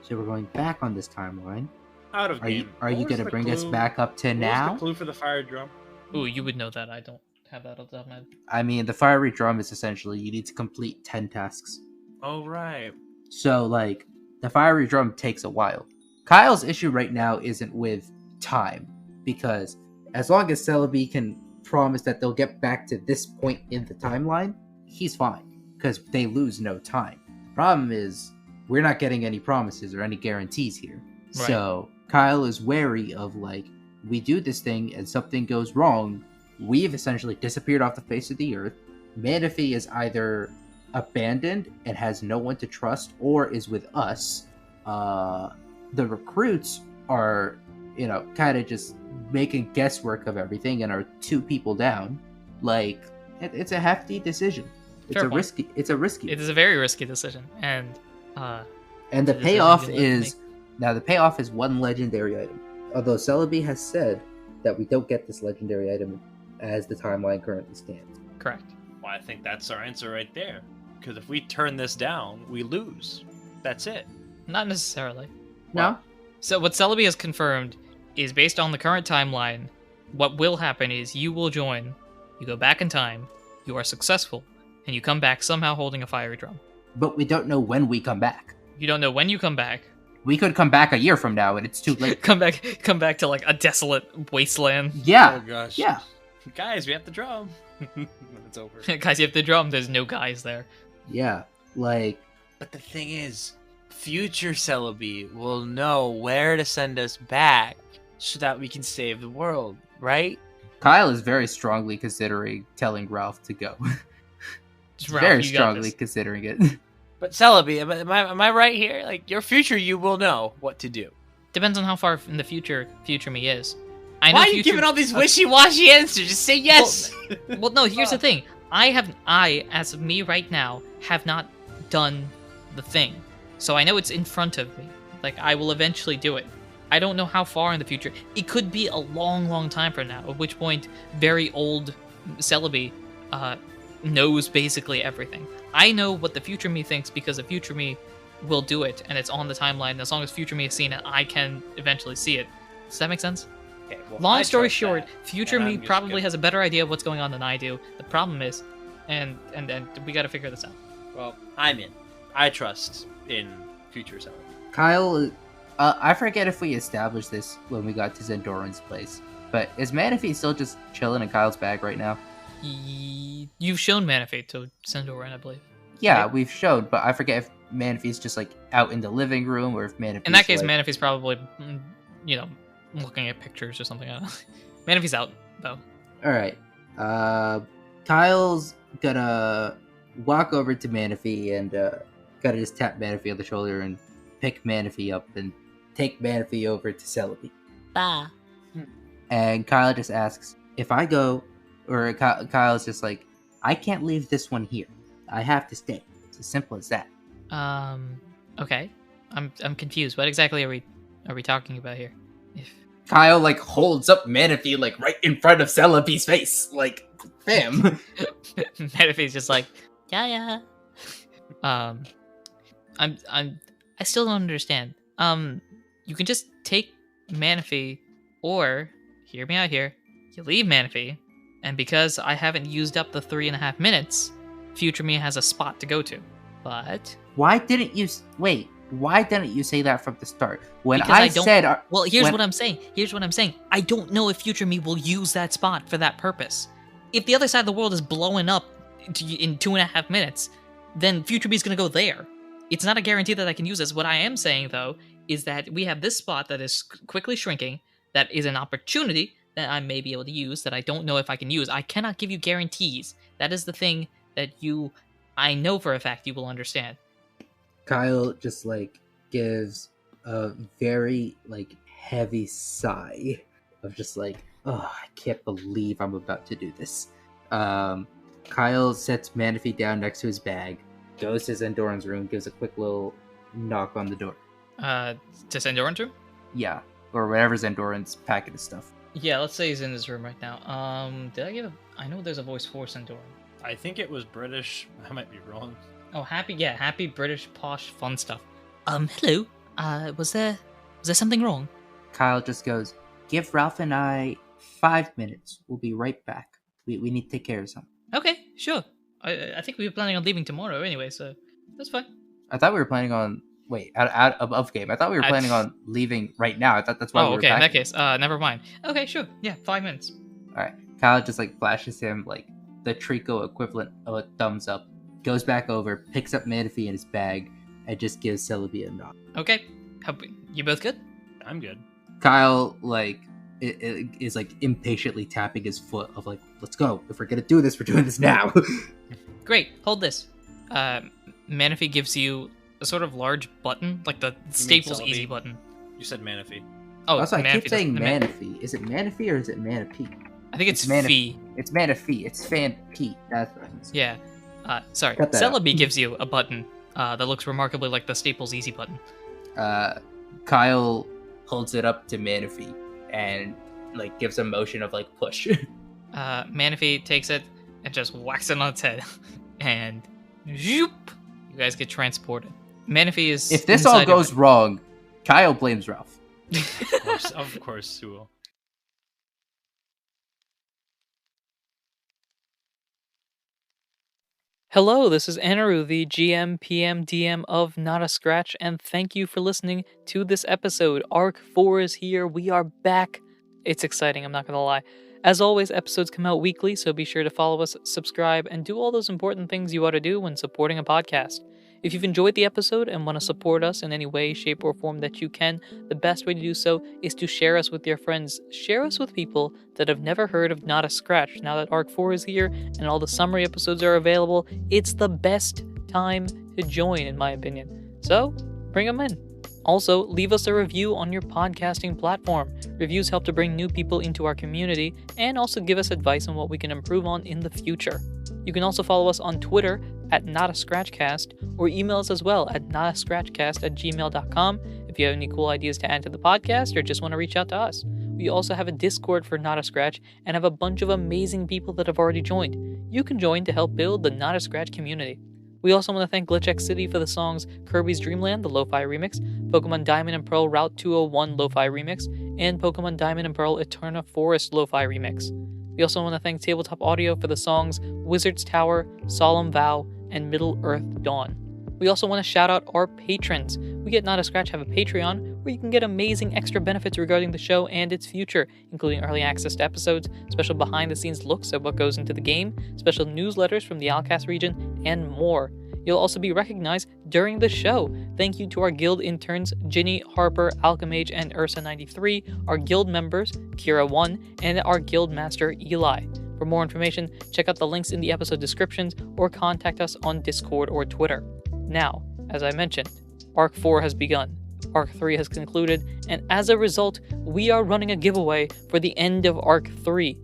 So we're going back on this timeline. Out of game. Are you going to bring us back up to now? What's the clue for the fire drum? Ooh, you would know that. I don't have that off the top of my head. I mean, the fiery drum is essentially you need to complete 10 tasks. Oh, right. So, like, the fiery drum takes a while. Kyle's issue right now isn't with time, because as long as Celebi can promise that they'll get back to this point in the timeline, he's fine, because they lose no time. The problem is, we're not getting any promises or any guarantees here. Right. So, Kyle is wary of, like, we do this thing and something goes wrong, we've essentially disappeared off the face of the earth. Manaphy is either abandoned and has no one to trust, or is with us. The recruits are, kind of just making guesswork of everything and are 2 people down. Like, it's a hefty decision. It's a risky. It is a very risky decision, and the payoff is the payoff is 1 legendary item. Although Celebi has said that we don't get this legendary item as the timeline currently stands. Correct. Well, I think that's our answer right there. Because if we turn this down, we lose. That's it. Not necessarily. No. So what Celebi has confirmed is based on the current timeline, what will happen is you will join, you go back in time, you are successful, and you come back somehow holding a fiery drum. But we don't know when we come back. You don't know when you come back. We could come back a year from now and it's too late. come back to like a desolate wasteland. Yeah. Oh gosh. Yeah. Guys, we have the drum. It's over. Guys, you have the drum. There's no guys there. Yeah. Like. But the thing is, future Celebi will know where to send us back so that we can save the world, right? Kyle is very strongly considering telling Ralph to go. Ralph, Very you got strongly this. considering it. But Celebi, am I right here? Like, your future you will know what to do. Depends on how far in the future me is. I know Why are you giving all these wishy-washy answers? Just say yes! Well, no, here's the thing. I, as of me right now, have not done the thing. So I know it's in front of me. Like, I will eventually do it. I don't know how far in the future. It could be a long, long time from now, at which point very old Celebi knows basically everything. I know what the future me thinks because the future me will do it, and it's on the timeline. And as long as future me has seen it, I can eventually see it. Does that make sense? Okay, well, Long I story trust short, that, future and me I'm just probably gonna- has a better idea of what's going on than I do. The problem is, and we got to figure this out. Well, I'm in. I trust in future Celebi. Kyle, I forget if we established this when we got to Zendoran's place, but is Manaphy still just chilling in Kyle's bag right now? You've shown Manaphy to Sendoran, I believe. Yeah, Right. we've showed, but I forget if Manaphy's just like out in the living room or if Manaphy's In that case, like... Manaphy's probably, looking at pictures or something. Manaphy's out, though. Alright. Kyle's gonna walk over to Manaphy and gotta just tap Manaphy on the shoulder and pick Manaphy up and take Manaphy over to Celebi. Bah. And Kyle just asks, if I go, or Kyle's just like, I can't leave this one here. I have to stay. It's as simple as that. Okay. I'm confused. What exactly are we talking about here? If Kyle like holds up Manaphy like right in front of Celebi's face, like, bam. Manaphy's just like, yeah. I still don't understand. You can just take Manaphy, or hear me out here. You leave Manaphy, and because I haven't used up the 3.5 minutes, future me has a spot to go to. But Why didn't you say that from the start? When Because I I don't- said, well, here's when- what I'm saying. I don't know if future me will use that spot for that purpose. If the other side of the world is blowing up in 2.5 minutes, then future me is gonna go there. It's not a guarantee that I can use this. What I am saying though is that we have this spot that is quickly shrinking. That is an opportunity that I may be able to use that I don't know if I can use. I cannot give you guarantees. That is the thing that I know for a fact you will understand. Kyle just like gives a very like heavy sigh of just like, oh, I can't believe I'm about to do this. Kyle sets Manaphy down next to his bag, goes to Zendoran's room, gives a quick little knock on the door. To Sendoran's room? Yeah, or whatever Zendoran's packing his stuff. Yeah, let's say he's in his room right now. I know there's a voice for Sendoran. I think it was British. I might be wrong. Oh, happy British posh fun stuff. Hello. Was there something wrong? Kyle just goes, give Ralph and I 5 minutes. We'll be right back. We need to take care of something. Okay, sure. I think we were planning on leaving tomorrow anyway, so that's fine. I thought we were planning on out of game. I thought we were planning on leaving right now. I thought that's why we were okay. In that packing. case, never mind. Okay, sure. Yeah, 5 minutes. All right. Kyle just like flashes him like the Trico equivalent of a thumbs up, goes back over, picks up Manaphy in his bag, and just gives Celebi a nod. Okay. You both good? I'm good. Kyle like is like impatiently tapping his foot of like, let's go. If we're gonna do this, we're doing this now. Great. Hold this. Manaphy gives you a sort of large button, like the Staples Celebi? Easy button. You said Manaphy. Oh, Also, I keep Manaphy, saying the Manaphy. Is it Manaphy or is it Manaphy? I think it's Manaphy. Fee. It's Manaphy. It's Fan Pete. That's what I'm saying. Yeah. Sorry. Cut that out. Celebi gives you a button that looks remarkably like the Staples Easy button. Kyle holds it up to Manaphy and like gives a motion of like push. Manaphy takes it and just whacks it on its head, and zoop, you guys get transported. Manaphy is. If this all inside of goes wrong, Kyle blames Ralph. Of course, he will. Hello, this is Anirudh, the GM, PM, DM of Not a Scratch, and thank you for listening to this episode. Arc 4 is here. We are back. It's exciting, I'm not going to lie. As always, episodes come out weekly, so be sure to follow us, subscribe, and do all those important things you ought to do when supporting a podcast. If you've enjoyed the episode and want to support us in any way, shape, or form that you can, the best way to do so is to share us with your friends. Share us with people that have never heard of Not a Scratch. Now that Arc 4 is here and all the summary episodes are available, it's the best time to join, in my opinion. So, bring them in. Also, leave us a review on your podcasting platform. Reviews help to bring new people into our community and also give us advice on what we can improve on in the future. You can also follow us on Twitter at notascratchcast or email us as well at notascratchcast@gmail.com if you have any cool ideas to add to the podcast or just want to reach out to us. We also have a Discord for Not a Scratch and have a bunch of amazing people that have already joined. You can join to help build the Not a Scratch community. We also want to thank GlitchX City for the songs Kirby's Dream Land, the Lo-Fi remix, Pokemon Diamond and Pearl Route 201 Lo-Fi remix, and Pokemon Diamond and Pearl Eterna Forest Lo-Fi remix. We also want to thank Tabletop Audio for the songs Wizard's Tower, Solemn Vow, and Middle Earth Dawn. We also want to shout out our patrons. We at Not a Scratch have a Patreon where you can get amazing extra benefits regarding the show and its future, including early access to episodes, special behind-the-scenes looks at what goes into the game, special newsletters from the Alcast region, and more. You'll also be recognized during the show. Thank you to our guild interns, Ginny, Harper, Alchemage, and Ursa93, our guild members, Kira1, and our guild master, Eli. For more information, check out the links in the episode descriptions or contact us on Discord or Twitter. Now, as I mentioned, Arc 4 has begun, Arc 3 has concluded, and as a result, we are running a giveaway for the end of Arc 3.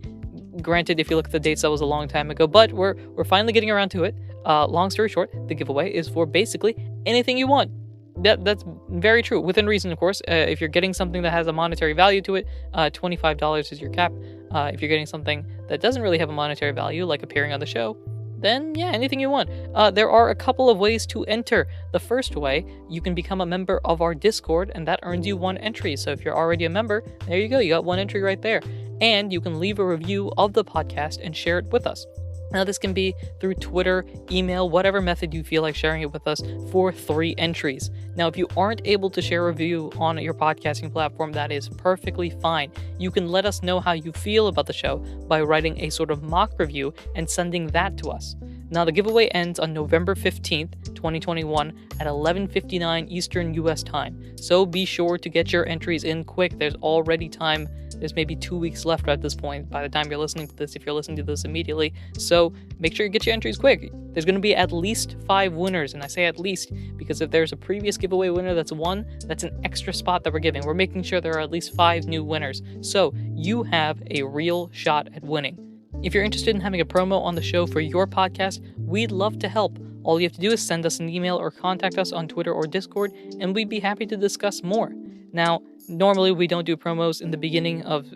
Granted, if you look at the dates, that was a long time ago, but we're finally getting around to it. Long story short, the giveaway is for basically anything you want. That's very true, within reason, of course. If you're getting something that has a monetary value to it, $25 is your cap. If you're getting something that doesn't really have a monetary value, like appearing on the show, then yeah, anything you want. There are a couple of ways to enter. The first way, you can become a member of our Discord, and that earns you 1 entry. So if you're already a member, there you go, you got 1 entry right there. And you can leave a review of the podcast and share it with us. Now, this can be through Twitter, email, whatever method you feel like sharing it with us for 3 entries. Now, if you aren't able to share a review on your podcasting platform, that is perfectly fine. You can let us know how you feel about the show by writing a sort of mock review and sending that to us. Now, the giveaway ends on November 15th, 2021 at 11:59 Eastern US time. So be sure to get your entries in quick. There's already time. There's maybe 2 weeks left at this point by the time you're listening to this, if you're listening to this immediately. So make sure you get your entries quick. There's going to be at least 5 winners, and I say at least because if there's a previous giveaway winner that's won, that's an extra spot that we're giving. We're making sure there are at least 5 new winners. So you have a real shot at winning. If you're interested in having a promo on the show for your podcast, we'd love to help. All you have to do is send us an email or contact us on Twitter or Discord, and we'd be happy to discuss more. Now, normally we don't do promos in the beginning of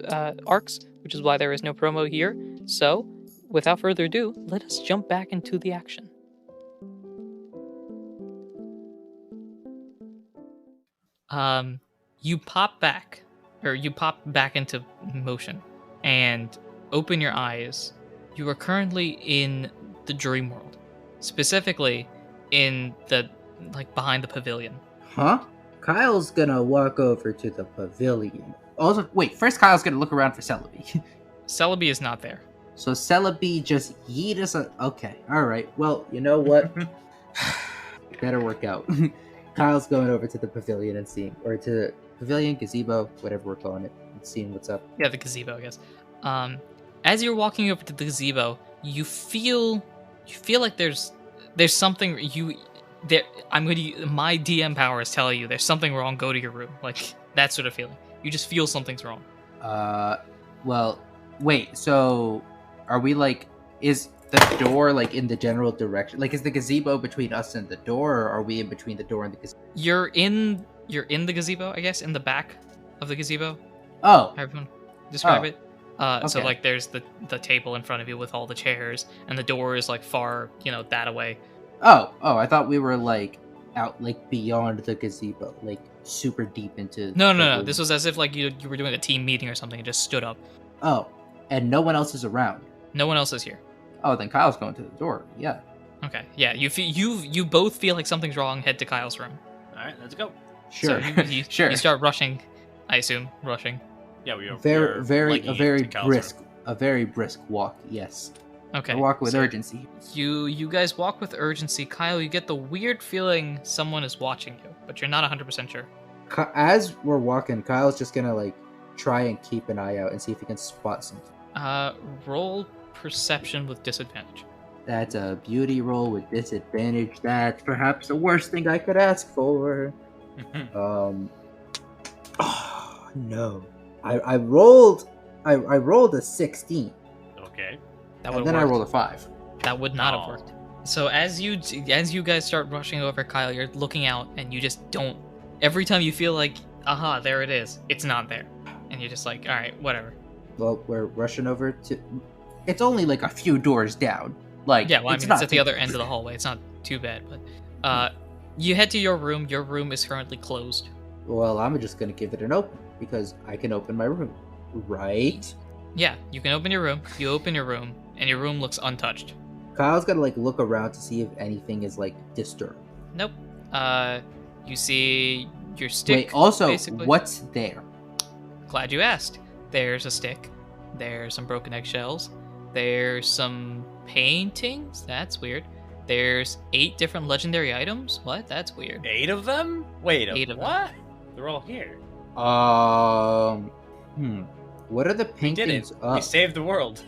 arcs, which is why there is no promo here. So, without further ado, let us jump back into the action. You pop back into motion, and open your eyes. You are currently in the dream world, specifically in the behind the pavilion. Huh? Kyle's gonna walk over to the pavilion. Also, wait, first Kyle's gonna look around for Celebi. Celebi is not there. So Celebi just yeet us a... Okay, alright. Well, you know what? Better work out. Kyle's going over to the pavilion and seeing... Or to the pavilion, gazebo, whatever we're calling it. And seeing what's up. Yeah, the gazebo, I guess. As you're walking over to the gazebo, you feel like there's something my DM power is telling you there's something wrong. Go to your room, like that sort of feeling. You just feel something's wrong. Well, wait. So, are we is the door in the general direction? Is the gazebo between us and the door, or are we in between the door and the gazebo? You're in the gazebo, I guess, in the back of the gazebo. Oh, everyone describe it. Okay. So there's the table in front of you with all the chairs, and the door is far, that away. Oh, I thought we were out beyond the gazebo, super deep into... No. This was as if you were doing a team meeting or something and just stood up. Oh, and no one else is around. No one else is here. Oh, then Kyle's going to the door. Yeah. Okay. Yeah, you both feel like something's wrong. Head to Kyle's room. All right, let's go. Sure. So sure. You start rushing. I assume rushing. Yeah, we are. A very brisk walk. Yes. Okay. I walk with so urgency. You guys walk with urgency. Kyle, you get the weird feeling someone is watching you, but you're not 100% sure. As we're walking, Kyle's just gonna like try and keep an eye out and see if he can spot something. Roll perception with disadvantage. That's a beauty roll with disadvantage. That's perhaps the worst thing I could ask for. Oh, no. I rolled a 16. Okay. That And would then I work. rolled a 5. That would not have worked. So as you guys start rushing over Kyle, you're looking out and you just don't. Every time you feel like, aha, there it is, it's not there, and you're just like, all right, whatever. Well, we're rushing over to. It's only like a few doors down. Like Yeah, well, it's it's at the other end of the hallway. It's not too bad, but you head to your room. Your room is currently closed. Well, I'm just gonna give it an open because I can open my room, right? Yeah, you can open your room. You open your room, and your room looks untouched. Kyle's gonna like look around to see if anything is like disturbed. Nope. You see your stick. Wait, also, basically. what's there? Glad you asked. There's a stick. There's some broken eggshells. There's some paintings. That's weird. There's 8 different legendary items. What? That's weird. 8 of them? Wait, 8 of them. what? They're all here. What are the We did paintings it. of? We saved the world.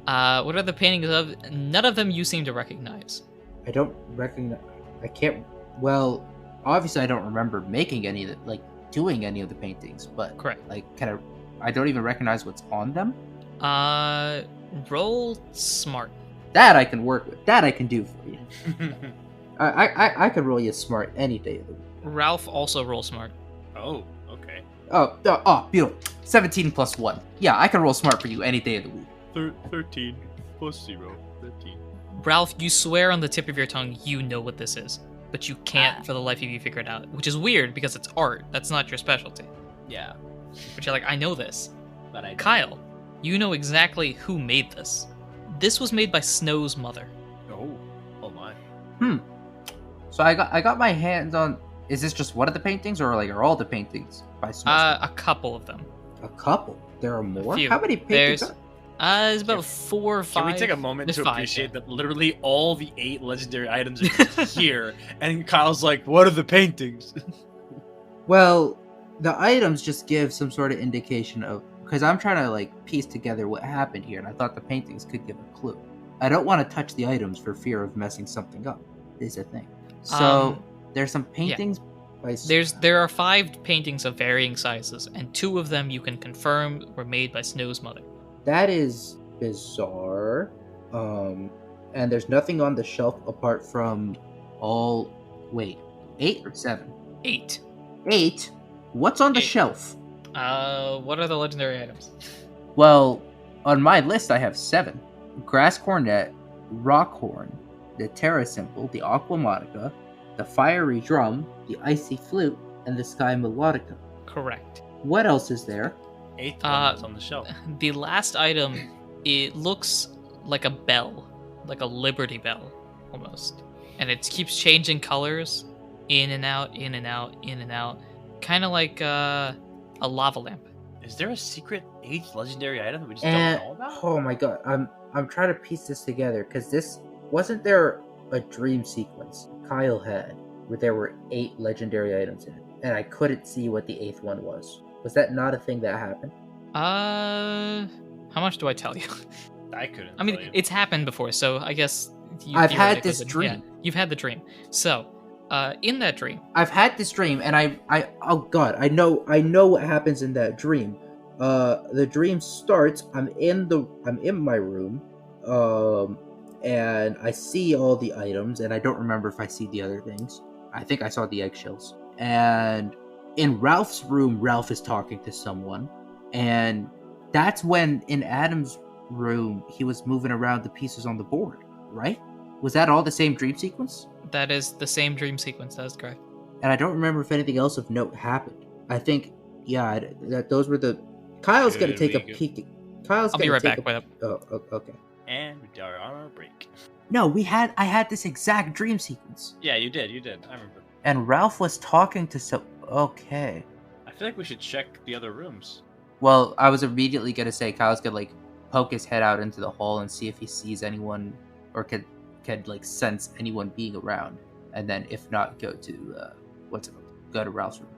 What are the paintings of? None of them you seem to recognize. I don't recognize. I can't. Well, obviously, I don't remember making any of the, like doing any of the paintings, but Correct. like, kind of, I don't even recognize what's on them. Roll smart. That I can work with. That I can do for you. I could roll you smart any day of the week. Ralph also roll smart. Oh, okay. Oh, beautiful. 17 plus 1. Yeah, I can roll smart for you any day of the week. 13 plus 0. 13. Ralph, you swear on the tip of your tongue you know what this is, but you can't for the life of you figure it out, which is weird because it's art. That's not your specialty. Yeah. But you're like, I know this. But I Kyle, you know exactly who made this. This was made by Snow's mother. Oh my. So I got my hands on. Is this just one of the paintings, or like are all the paintings by Smith? A couple of them. A couple. There are more. few. How many paintings? There's- are- It's about 4 or 5. Can we take a moment There's to 5, appreciate yeah. that literally all the 8 legendary items are here, and Kyle's like, "What are the paintings?" Well, the items just give some sort of indication of, because I'm trying to like piece together what happened here, and I thought the paintings could give a clue. I don't want to touch the items for fear of messing something up. Is a thing. So there's some paintings. By There are 5 paintings of varying sizes, and 2 of them you can confirm were made by Snow's mother. That is bizarre. And there's nothing on the shelf apart from all. Wait, 8 or 7? 8. 8. What's on the 8. shelf? What are the legendary items? Well, on my list I have 7: grass cornet, rock horn, the terra symbol, the aqua monica, the fiery drum, the icy flute, and the sky melodica. Correct. What else is there? 8th one that's on the shelf. The last item, it looks like a bell, like a Liberty Bell, almost. And it keeps changing colors, in and out, in and out, in and out. Kind of like a lava lamp. Is there a secret 8th legendary item that we just And don't know about? oh my god, I'm trying to piece this together because this wasn't there a dream sequence Kyle had where there were 8 legendary items in it, and I couldn't see what the 8th one was. Was that not a thing that happened? How much do I tell you? I couldn't. I mean, tell you. it's happened before, so I guess I've had theoretically this could- dream. yeah, you've had the dream. So, in that dream, I've had this dream, and I oh god, I know what happens in that dream. The dream starts. I'm in my room, and I see all the items, and I don't remember if I see the other things. I think I saw the eggshells. And in Ralph's room, Ralph is talking to someone, and that's when in Adam's room he was moving around the pieces on the board, right? Was that all the same dream sequence? that is the same dream sequence. That is correct. And I don't remember if anything else of note happened. I think, yeah, that those were the. Kyle's gonna take a Good. peek. Kyle's I'll gonna be right take back. Wait up. Okay. And we are on our break. No, I had this exact dream sequence, Yeah, you did. I remember. and Ralph was talking to so. Okay. I feel like we should check the other rooms. Well, I was immediately gonna say Kyle's gonna like poke his head out into the hall and see if he sees anyone or could like sense anyone being around, and then if not, go to go to Ralph's room.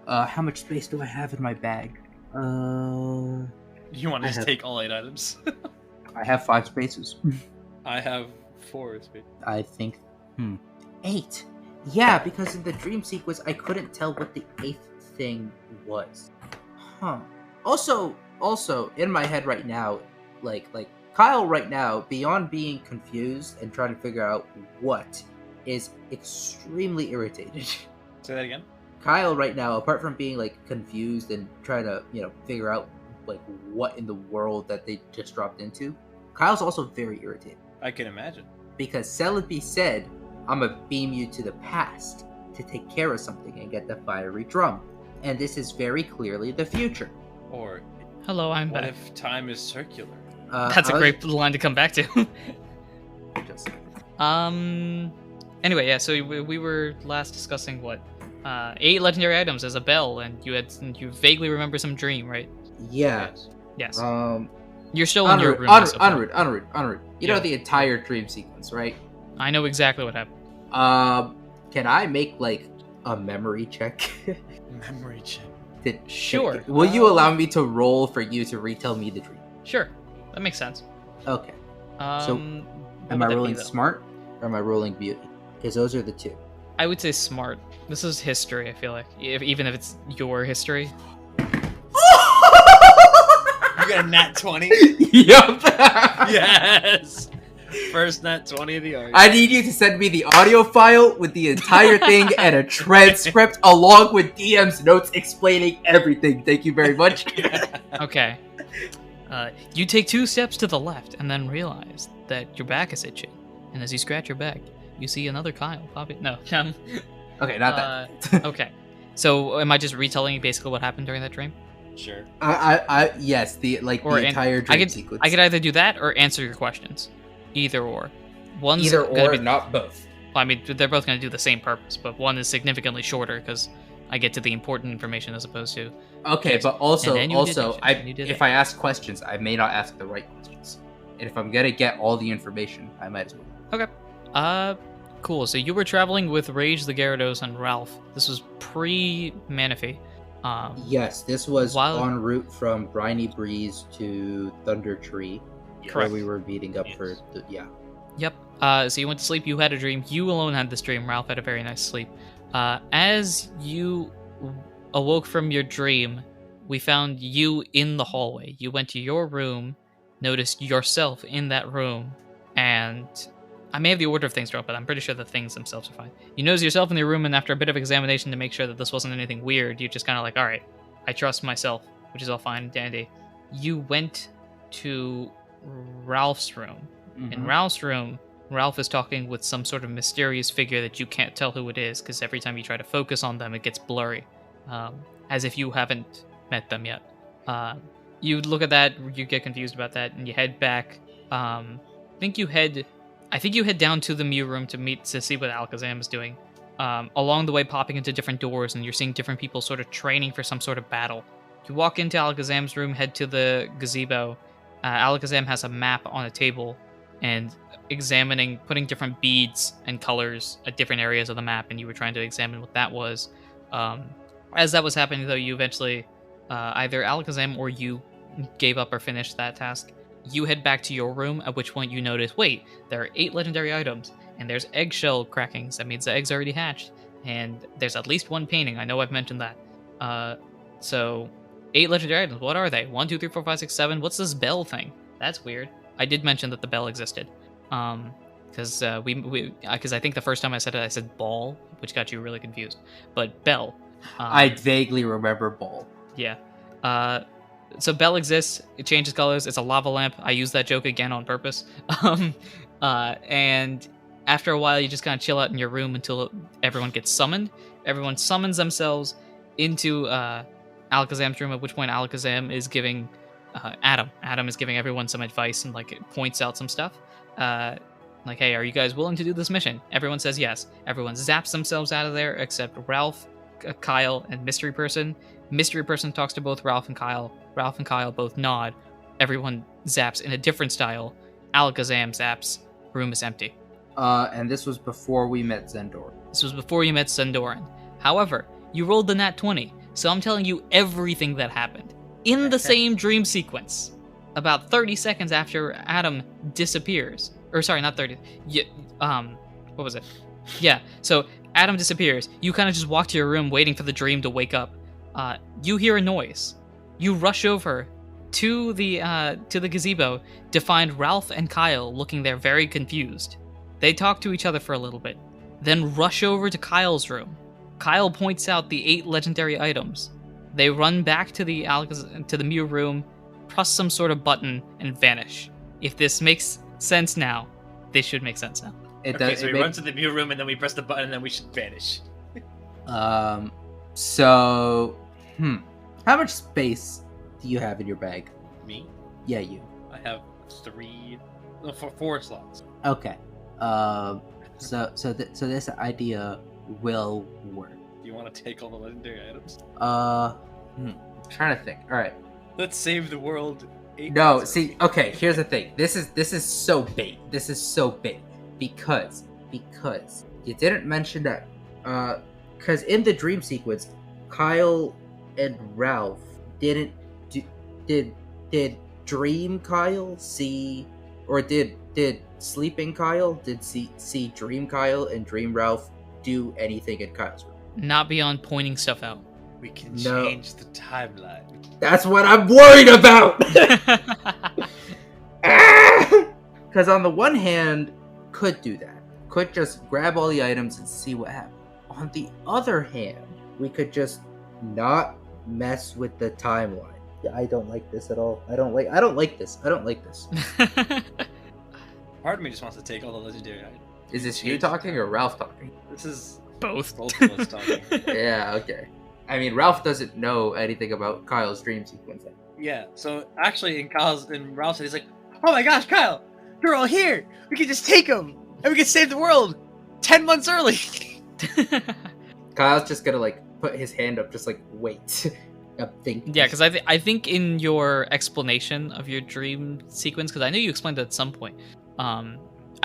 How much space do I have in my bag? You want to just take all 8 items? I have 5 spaces. I have 4 spaces. I think 8. Yeah, because in the dream sequence I couldn't tell what the 8th thing was. Also in my head right now, like Kyle right now, beyond being confused and trying to figure out what, is extremely irritated. Say that again? Kyle right now, apart from being like confused and trying to, figure out like what in the world that they just dropped into, Kyle's also very irritated. I can imagine. Because Celebi said, I'm gonna beam you to the past to take care of something and get the fiery drum. And this is very clearly the future. Or hello, I'm what back. if time is circular? That's a great line to come back to. Anyway, yeah, so we were last discussing what? 8 legendary items as a bell, and you vaguely remember some dream, right? Yeah. Yes. You're still in your room. Anirudh. You know the entire dream sequence, right? I know exactly what happened. Can I make like a memory check? Memory check. Sure. Will you allow me to roll for you to retell me the dream? Sure. That makes sense. Okay. So, am I rolling smart or am I rolling beauty? Because those are the 2. I would say smart. This is history, I feel like. Even if it's your history. You got a nat 20? Yup. Yes. First nat 20 of the art. I need you to send me the audio file with the entire thing and a transcript along with DM's notes explaining everything. Thank you very much. Okay. You take 2 steps to the left and then realize that your back is itching. And as you scratch your back, you see another Kyle pop it. No. Okay, not that. Okay. So am I just retelling you basically what happened during that dream? Sure. Yes, the entire dream sequence. I could either do that or answer your questions. Either or. Not both. Well, I mean, they're both going to do the same purpose, but one is significantly shorter because I get to the important information as opposed to... Okay, but if I ask questions, I may not ask the right questions. And if I'm going to get all the information, I might as well. Okay. Cool. So you were traveling with Rage the Gyarados and Ralph. This was pre-Manaphy. Yes, this was en route from Briny Breeze to Thunder Tree. Correct. Where we were meeting up for Yep. So you went to sleep, you had a dream. You alone had this dream. Ralph had a very nice sleep. As you awoke from your dream, we found you in the hallway. You went to your room, noticed yourself in that room, and I may have the order of things wrong, but I'm pretty sure the things themselves are fine. You noticed yourself in your room, and after a bit of examination to make sure that this wasn't anything weird, you just kind of like, all right, I trust myself, which is all fine and dandy. You went to Ralph's room. Mm-hmm. In Ralph's room, Ralph is talking with some sort of mysterious figure that you can't tell who it is, because every time you try to focus on them, it gets blurry, as if you haven't met them yet. You look at that, you get confused about that, and you head back. I think you head down to the Mew room to see what Alakazam is doing. Along the way, popping into different doors, and you're seeing different people sort of training for some sort of battle. You walk into Alakazam's room, head to the gazebo. Alakazam has a map on a table, and putting different beads and colors at different areas of the map, and you were trying to examine what that was. As that was happening, though, you eventually, either Alakazam or you gave up or finished that task. You head back to your room, at which point you notice, wait, there are 8 legendary items, and there's eggshell crackings. That means the eggs already hatched, and there's at least 1 painting. I know I've mentioned that. So 8 legendary items. What are they? 1, 2, 3, 4, 5, 6, 7. What's this bell thing? That's weird. I did mention that the bell existed. Because I think the first time I said it, I said ball, which got you really confused. But bell. I vaguely remember ball. Yeah. So bell exists. It changes colors. It's a lava lamp. I used that joke again on purpose. And after a while, you just kind of chill out in your room until everyone gets summoned. Everyone summons themselves into Alakazam's room, at which point Alakazam is giving Adam is giving everyone some advice and like it points out some stuff. Like, hey, are you guys willing to do this mission? Everyone says yes. Everyone zaps themselves out of there except Ralph, Kyle, and Mystery Person. Mystery Person talks to both Ralph and Kyle. Ralph and Kyle both nod. everyone zaps in a different style. Alakazam zaps, room is empty. And this was before we met Zendor. This was before you met Sundoran. However, you rolled the nat 20, so I'm telling you everything that happened. In the same dream sequence, about 30 seconds after Adam disappears. Or sorry, not 30. What was it? Yeah, so Adam disappears. You kind of just walk to your room waiting for the dream to wake up. You hear a noise. You rush over to the gazebo to find Ralph and Kyle looking there very confused. They talk to each other for a little bit, then rush over to Kyle's room. Kyle points out the 8 legendary items. They run back to the Mew room, press some sort of button, and vanish. If this makes sense now, this should make sense now. So we run to the Mew room and then we press the button and then we should vanish. So, how much space do you have in your bag? Me? Yeah, you. I have 4 slots. Okay. So this idea will work. Do you want to take all the legendary items? Trying to think. All right. Let's save the world. No, see, okay. Here's the thing. This is so bait. This is so bait because you didn't mention that. Because in the dream sequence, Kyle and Ralph did Dream Kyle see, or did Sleeping Kyle see Dream Kyle and Dream Ralph do anything in Kyle's room? Not beyond pointing stuff out. We can change the timeline. That's what I'm worried about! Because on the one hand, could do that. Could just grab all the items and see what happens. On the other hand, we could just not mess with the timeline. I don't like this at all. I don't like this. Part of me just wants to take all the legendary items. Is this you talking or Ralph talking? This is Both of us talking. Yeah, okay. I mean, Ralph doesn't know anything about Kyle's dream sequence. Yeah, so actually in Ralph's head, he's like, oh my gosh, Kyle, they're all here. We can just take them and we can save the world 10 months early. Kyle's just gonna put his hand up, just wait. Yeah, because I think in your explanation of your dream sequence, because I know you explained it at some point, I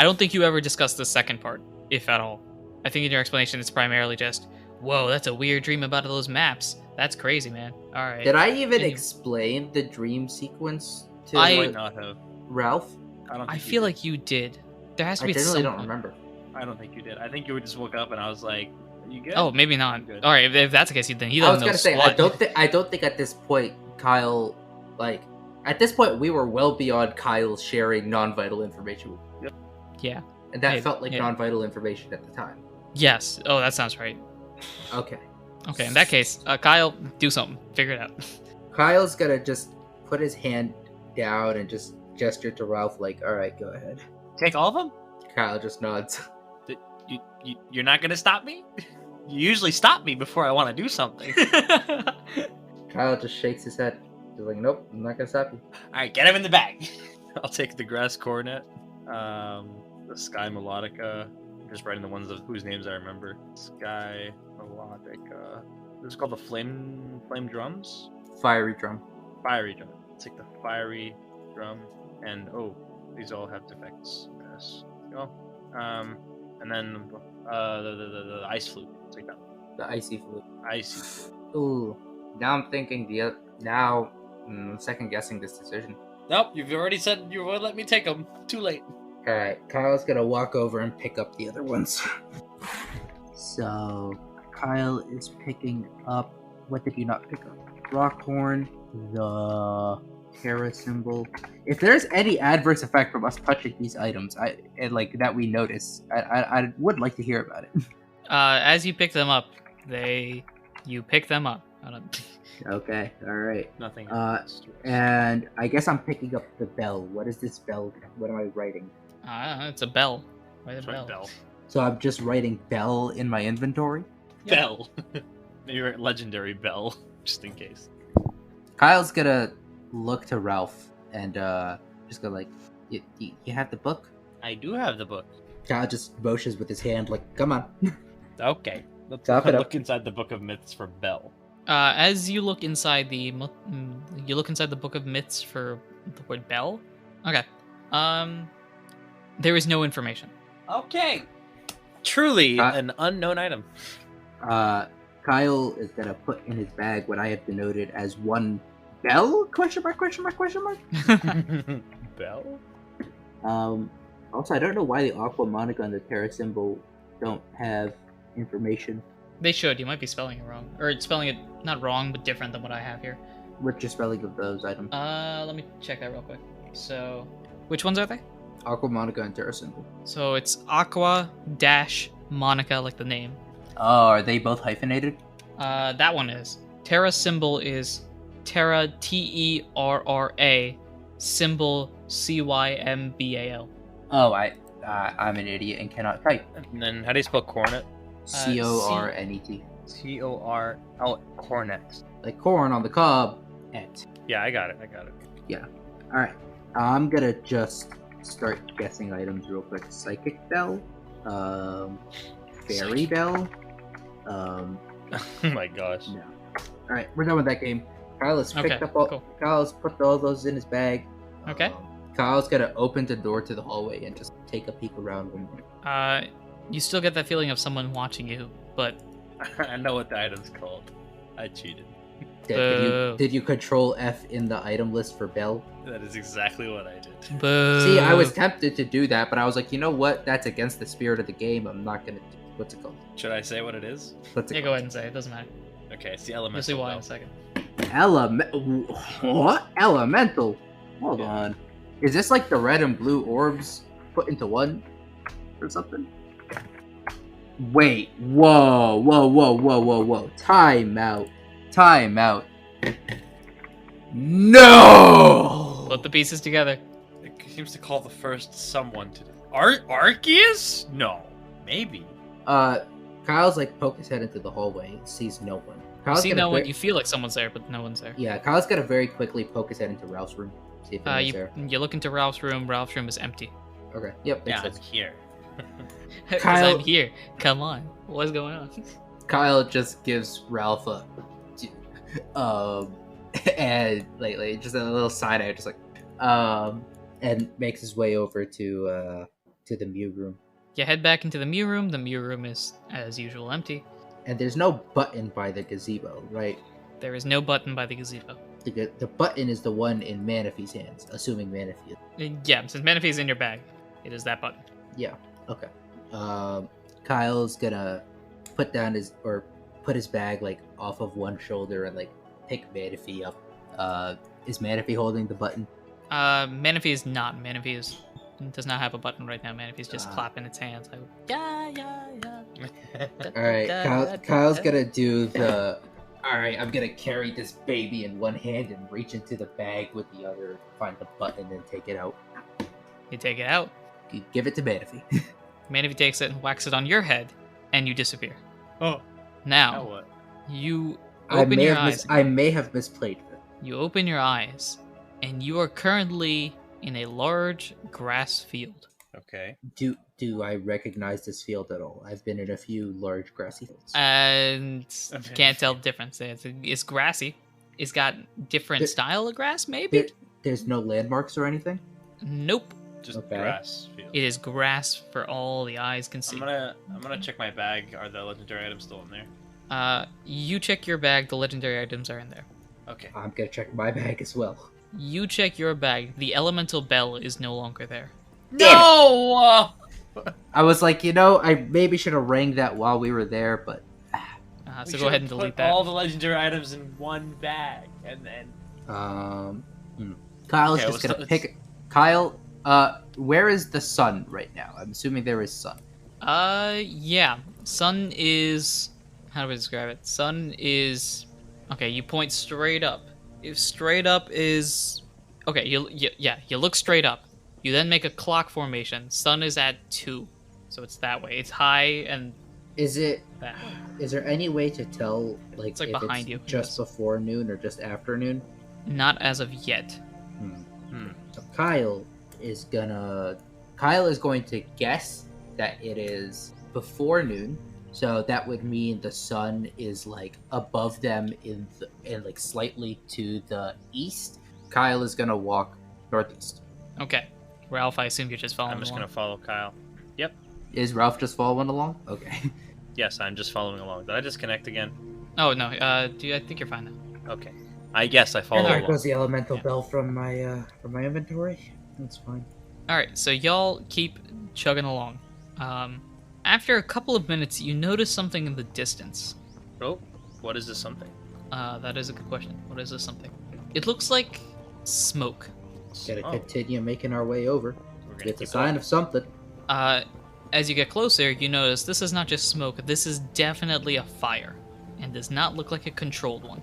don't think you ever discussed the second part, if at all. I think in your explanation it's primarily just, whoa, that's a weird dream about those maps. That's crazy, man. All right. Did I even explain the dream sequence to not have. Ralph? I feel like you did. There has to be some. I don't remember. I don't think you did. I think you just woke up and I was like, you good? Oh, maybe not. All right, if that's the case, then he I was doesn't know. Gonna say, I don't think at this point Kyle, at this point we were well beyond Kyle sharing non-vital information. Yep. Yeah. And that felt like non-vital information at the time. Yes. Oh, that sounds right. Okay. Okay, in that case, Kyle, do something. Figure it out. Kyle's gonna just put his hand down and just gesture to Ralph alright, go ahead. Take all of them? Kyle just nods. You're not gonna stop me? You usually stop me before I want to do something. Kyle just shakes his head. He's like, nope, I'm not gonna stop you. Alright, get him in the bag. I'll take the grass cornet, the sky melodica. I'm just writing the ones whose names I remember. Sky melodica. This is called the flame drums? Fiery drum. Fiery drum. Take the fiery drum, and these all have defects. Yes. Go. And then the ice flute. Take that. The icy flute. Icy flute. Ooh. Now I'm thinking I'm second guessing this decision. Nope, you've already said you would let me take them. Too late. Alright, Kyle's gonna walk over and pick up the other ones. So, Kyle is picking up. What did you not pick up? Rockhorn, the Terra symbol. If there's any adverse effect from us touching these items, that we notice, I would like to hear about it. As you pick them up, you pick them up. I don't... Okay, alright. Nothing. And I guess I'm picking up the bell. What is this bell? What am I writing? I don't know, it's a bell. Write a bell. So I'm just writing bell in my inventory? Bell. Maybe write legendary bell, just in case. Kyle's gonna look to Ralph and just go you have the book? I do have the book. Kyle just motions with his hand come on. Okay. Let's look inside the Book of Myths for Bell. As you look inside the book of myths for the word bell. Okay. There is no information. Okay. Truly Uh, an unknown item. Kyle is gonna put in his bag what I have denoted as one bell? Question mark? Bell? Also, I don't know why the Aqua Monica and the Terra symbol don't have information. They should. You might be spelling it wrong, or spelling it not wrong, but different than what I have here. What's your spelling of those items? Let me check that real quick. So, which ones are they? Aqua Monica and Terra symbol. So it's Aqua dash Monica, like the name. Oh, are they both hyphenated? That one is. Terra symbol is Terra Terra symbol Cymbal. Oh, I'm an idiot and cannot type. And then how do you spell cornet? Cornet. Cor. Oh, cornet. Like corn on the cob. Et. Yeah, I got it. Alright. I'm gonna just start guessing items real quick. Psychic Bell. Fairy Bell. Oh my gosh. No. Alright, we're done with that game. Kyle has picked Okay, up all. cool. Kyle's put all those in his bag. Okay. Kyle's gonna open the door to the hallway and just take a peek around. You still get that feeling of someone watching you, but I know what the item's called. I cheated. Did you control F in the item list for Bell? That is exactly what I did. boo. See, I was tempted to do that, but I was like, you know what? That's against the spirit of the game. I'm not gonna. What's it called? Should I say what it is? What's it Yeah, called? go ahead and say it. Doesn't matter. Okay, it's the elemental. You'll see why in bell. a second. What? Elemental? Hold Yeah. on. Is this like the red and blue orbs put into one? Or something? Wait. Whoa. Time out. No! Put the pieces together. It seems to call the first someone to. Arceus? No. Maybe. Kyle's like poke his head into the hallway and sees no one. You Kyle's see gonna no one. ver- You feel like someone's there, but no one's there. Yeah, Kyle's gonna very quickly poke his head into Ralph's room. See if anyone's there. You look into Ralph's room. Ralph's room is empty. Okay. Yep. Makes Yeah, I'm sense. here. Because Kyle- I'm here. Come on. What's going on? Kyle just gives Ralph a, and like just a little side eye, just like, and makes his way over to the Mew room. You head back into the Mew room. The Mew room is, as usual, empty. And there's no button by the gazebo, right? There is no button by the gazebo. The button is the one in Manaphy's hands, assuming Manaphy. Yeah, since Manaphy is in your bag, it is that button. Yeah. Okay. Kyle's gonna put his bag like off of one shoulder and like pick Manaphy up. Is Manaphy holding the button? Manaphy is not. Manaphy does not have a button right now. Manaphy's just clapping its hands. Like, yeah. All right. Kyle's gonna do the. All right, I'm gonna carry this baby in one hand and reach into the bag with the other, find the button and take it out. You take it out. You give it to Manaphy. Manaphy takes it and whacks it on your head, and you disappear. Oh. Now, Now what? you I open may your have eyes. I may have misplayed it. You open your eyes, and you are currently in a large grass field. Okay. Do I recognize this field at all? I've been in a few large grassy fields. And Okay. can't tell the difference. It's grassy. It's got different There- style of grass, maybe? There's no landmarks or anything. Nope. Just Okay. grass field. It is grass for all the eyes can see. I'm gonna check my bag. Are the legendary items still in there? You check your bag. The legendary items are in there. Okay. I'm gonna check my bag as well. You check your bag. The elemental bell is no longer there. No! I was like, I maybe should have rang that while we were there, but So We go ahead should've and delete put that. all the legendary items in one bag, and then Kyle's Okay, just well, gonna pick. Kyle, where is the sun right now? I'm assuming there is sun. Yeah. Sun is. How do I describe it? Sun is. Okay, you point straight up. If straight up is. Okay, you look straight up. You then make a clock formation. Sun is at 2. So it's that way. It's high and Is it? that way. Is there any way to tell, like, It's like if behind you, just yes. before noon or just after noon? Not as of yet. So Kyle is going to guess that it is before noon. So that would mean the sun is like above them and like slightly to the east. Kyle is gonna walk northeast. Okay. Ralph, I assume you're just following I'm just along. gonna follow Kyle. Yep. Is Ralph just following along? Okay. Yes, I'm just following along. Did I disconnect again? Oh, no. I think you're fine now. Okay. I guess I follow And there along. goes the elemental Yeah. bell from my inventory. That's fine. Alright, so y'all keep chugging along. After a couple of minutes, you notice something in the distance. Oh, what is this something? That is a good question. What is this something? It looks like smoke. Gotta Oh, continue making our way over. we're gonna It's a keep sign going. of something. As you get closer, you notice this is not just smoke, this is definitely a fire, and does not look like a controlled one.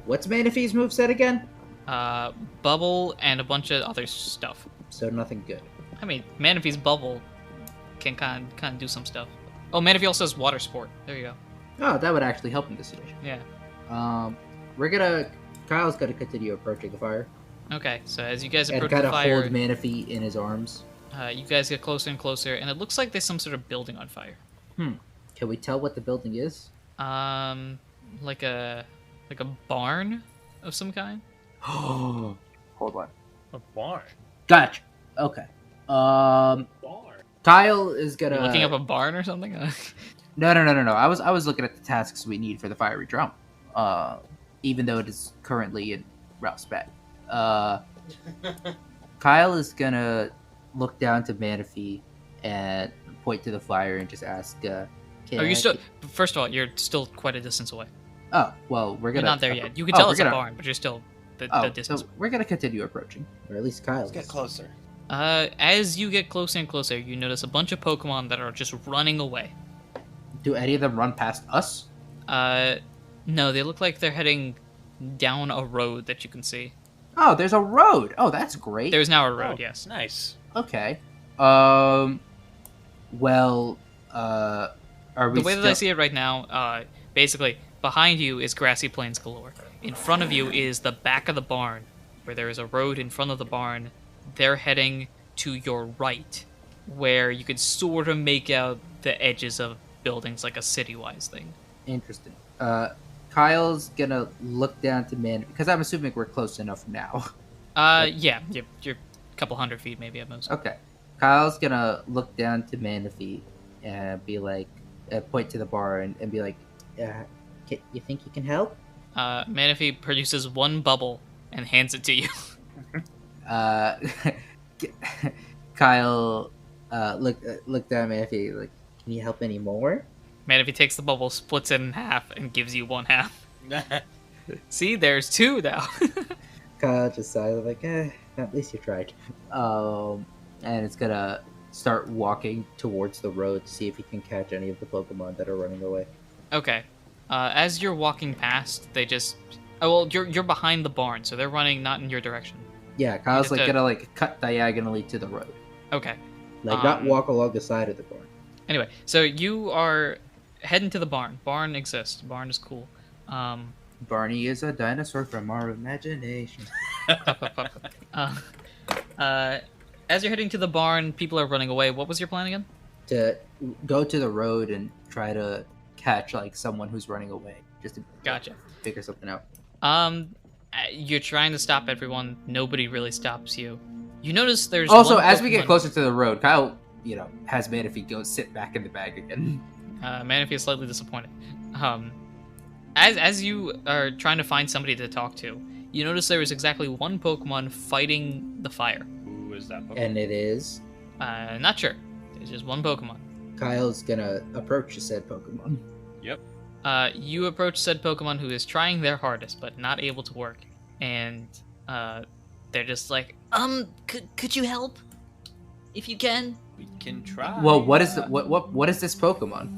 What's Manaphy's moveset again? Bubble and a bunch of other stuff. So nothing good. I mean, Manaphy's bubble can kind of do some stuff. Oh, Manaphy also has water sport. There you go. Oh, that would actually help in this situation. Yeah. Kyle's gonna continue approaching the fire. Okay, so as you guys And approach kind the of fire, hold Manaphy in his arms. you guys get closer and closer, and it looks like there's some sort of building on fire. Can we tell what the building is? Like a barn of some kind. Hold on. A barn. Gotcha. Okay. Barn. Kyle is gonna. You're looking up a barn or something? No. I was looking at the tasks we need for the fiery drum. Even though it is currently in Ralph's bag. Kyle is gonna look down to Manaphy and point to the fire and just ask, Are you still? First of all, you're still quite a distance away. Oh, well, we're You're gonna... not there yet. You can tell we're it's a barn, but you're still the distance. so we're gonna continue approaching. Or at least Kyle. Let's get closer. As you get closer and closer, you notice a bunch of Pokemon that are just running away. Do any of them run past us? No, they look like they're heading down a road that you can see. Oh, there's a road. Oh, that's great. There's now a road, Oh, yes. Nice. Okay. Well, are we The way that I still- see it right now, basically, behind you is grassy plains galore. In front of you is the back of the barn, where there is a road in front of the barn. They're heading to your right, where you can sort of make out the edges of buildings like a city-wise thing. Interesting. Kyle's gonna look down to Man, because I'm assuming we're close enough now. Yeah, you're a couple 100 feet maybe at most. Okay. Kyle's gonna look down to Manaphy and be like, point to the bar and be like, You think you can help? Manaphy produces one bubble and hands it to you. Kyle, Look down, Manaphy. Like, can you help any more? Manaphy takes the bubble, splits it in half, and gives you one half. See, there's two now. Kyle just sighs like, at least you tried. and it's gonna start walking towards the road to see if he can catch any of the Pokemon that are running away. Okay. As you're walking past, they just... Oh, well, you're behind the barn, so they're running not in your direction. Yeah, Kyle's have like to- gonna like cut diagonally to the road. Okay. Like, not Um, walk along the side of the barn. Anyway, so you are heading to the barn. Barn exists. Barn is cool. Barney is a dinosaur from our imagination. As you're heading to the barn, people are running away. What was your plan again? To go to the road and try to catch like someone who's running away, just to Gotcha. figure something out. You're trying to stop everyone. Nobody really stops you. You notice there's Also, one as we get Pokemon- closer to the road, Kyle, has Manaphy go sit back in the bag again. Manaphy is slightly disappointed. As you are trying to find somebody to talk to, you notice there is exactly one Pokemon fighting the fire. Who is that Pokemon? And it is. Not sure. There's just one Pokemon. Kyle's gonna approach the said Pokemon. Yep. You approach said Pokemon who is trying their hardest but not able to work, and they're just like, could you help? If you can. We can try. Well, what is what is this Pokemon?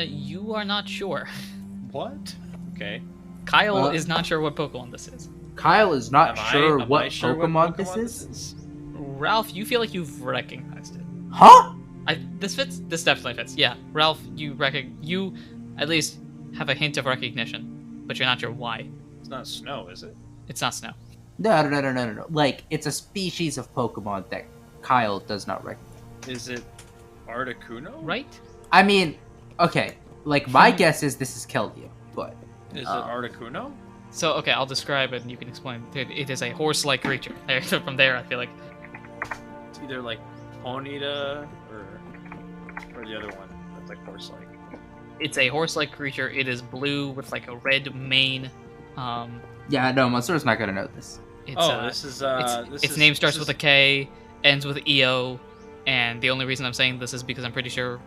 You are not sure. What? Okay. Kyle is not sure what Pokemon this is. Kyle is not Am sure I what sure Pokemon this is. Ralph, you feel like you've recognized it. Huh? This fits. This definitely fits. Yeah, Ralph, you at least have a hint of recognition, but you're not sure why. It's not snow, is it? It's not snow. No. Like, it's a species of Pokemon that Kyle does not recognize. Is it Articuno? Right? I mean, okay. Like, my guess is this is Keldeo, but Is it Articuno? So, okay, I'll describe it and you can explain. It is a horse-like creature. From there, I feel like. It's either like Ponyta or the other one that's like horse-like. It's a horse-like creature. It is blue with like a red mane. Yeah, no, Mansour's not gonna know this. Its name starts with a K, ends with EO, and the only reason I'm saying this is because I'm pretty sure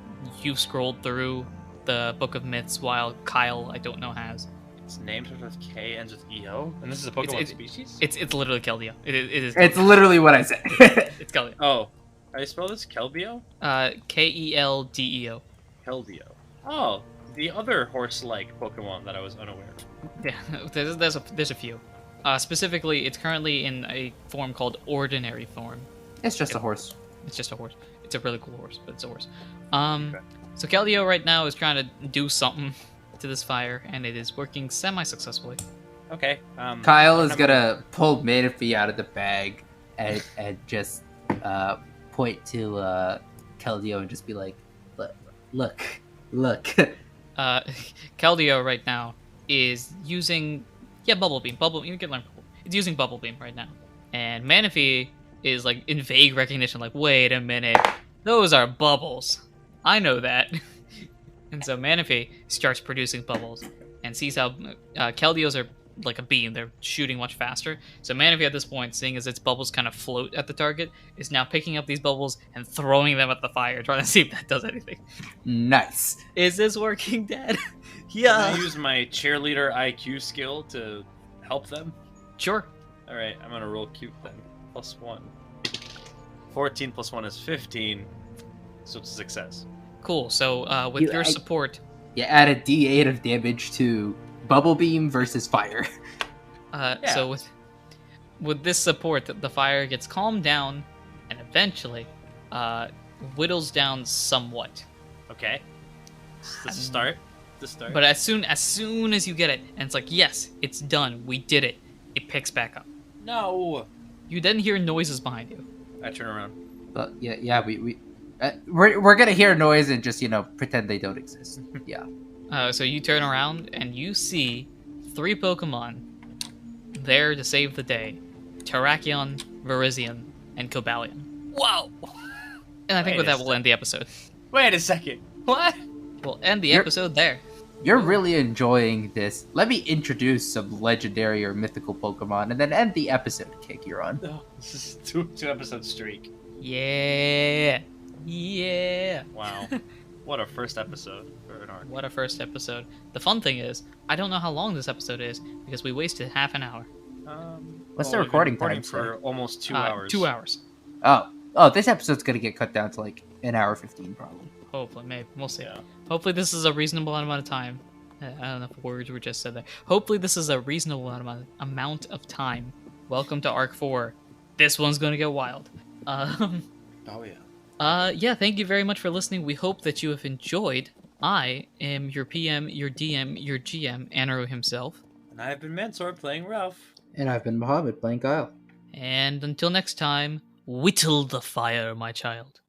you've scrolled through the Book of Myths while Kyle, I don't know, has. Its name starts with K, ends with EO, and this is a Pokemon species? It's literally Keldeo. It is. It's literally what I said. It's Keldeo. Oh, how do you spell this? Kelbio? Keldeo. Keldeo. Oh, the other horse-like Pokemon that I was unaware of. Yeah, there's a few. Specifically, it's currently in a form called Ordinary form. It's just a horse. It's just a horse. It's a really cool horse, but it's a horse. So Keldeo right now is trying to do something to this fire, and it is working semi-successfully. Okay. Kyle is gonna pull Manaphy out of the bag and just point to Keldeo and just be like, look. Keldeo right now is using Bubble Beam. You can learn Bubble. It's using Bubble Beam right now, and Manaphy is like in vague recognition, like, wait a minute, those are bubbles. I know that. And so Manaphy starts producing bubbles and sees how Keldeo's are like a beam. They're shooting much faster. So Manaphy at this point, seeing as its bubbles kind of float at the target, is now picking up these bubbles and throwing them at the fire, trying to see if that does anything. Nice. Is this working, Dad? Yeah. Can I use my cheerleader IQ skill to help them? Sure. Alright, I'm gonna roll cute then. +1. 14 plus 1 is 15. So it's a success. Cool. So with your support... You add a d8 of damage to Bubble Beam versus fire. Yeah. So with this support, the fire gets calmed down and eventually whittles down somewhat. Okay. This is start. But as soon as you get it, and it's like, yes, it's done, we did it, it picks back up. No. You then hear noises behind you. I turn around. But we're gonna hear noise and just pretend they don't exist. Yeah. So you turn around and you see 3 Pokemon there to save the day: Terrakion, Virizion, and Cobalion. Whoa! And I think with that we'll end the episode. Wait a second. What? We'll end the episode there. You're really enjoying this. Let me introduce some legendary or mythical Pokemon and then end the episode, Kick. You're on. No, this is two episode streak. Yeah. Wow. What a first episode for an arc. What a first episode. The fun thing is, I don't know how long this episode is because we wasted half an hour. What's the recording time? For almost 2 hours. 2 hours. Oh, this episode's gonna get cut down to like an hour 15 probably. Hopefully, maybe. We'll see. Yeah. Hopefully this is a reasonable amount of time. I don't know if words were just said there. Hopefully this is a reasonable amount of time. Welcome to Arc 4. This one's gonna get wild. Oh yeah. Yeah, thank you very much for listening. We hope that you have enjoyed. I am your PM, your DM, your GM, Anirudh himself. And I've been Mansour playing Ralph. And I've been Mohammed playing Kyle. And until next time, whittle the fire, my child.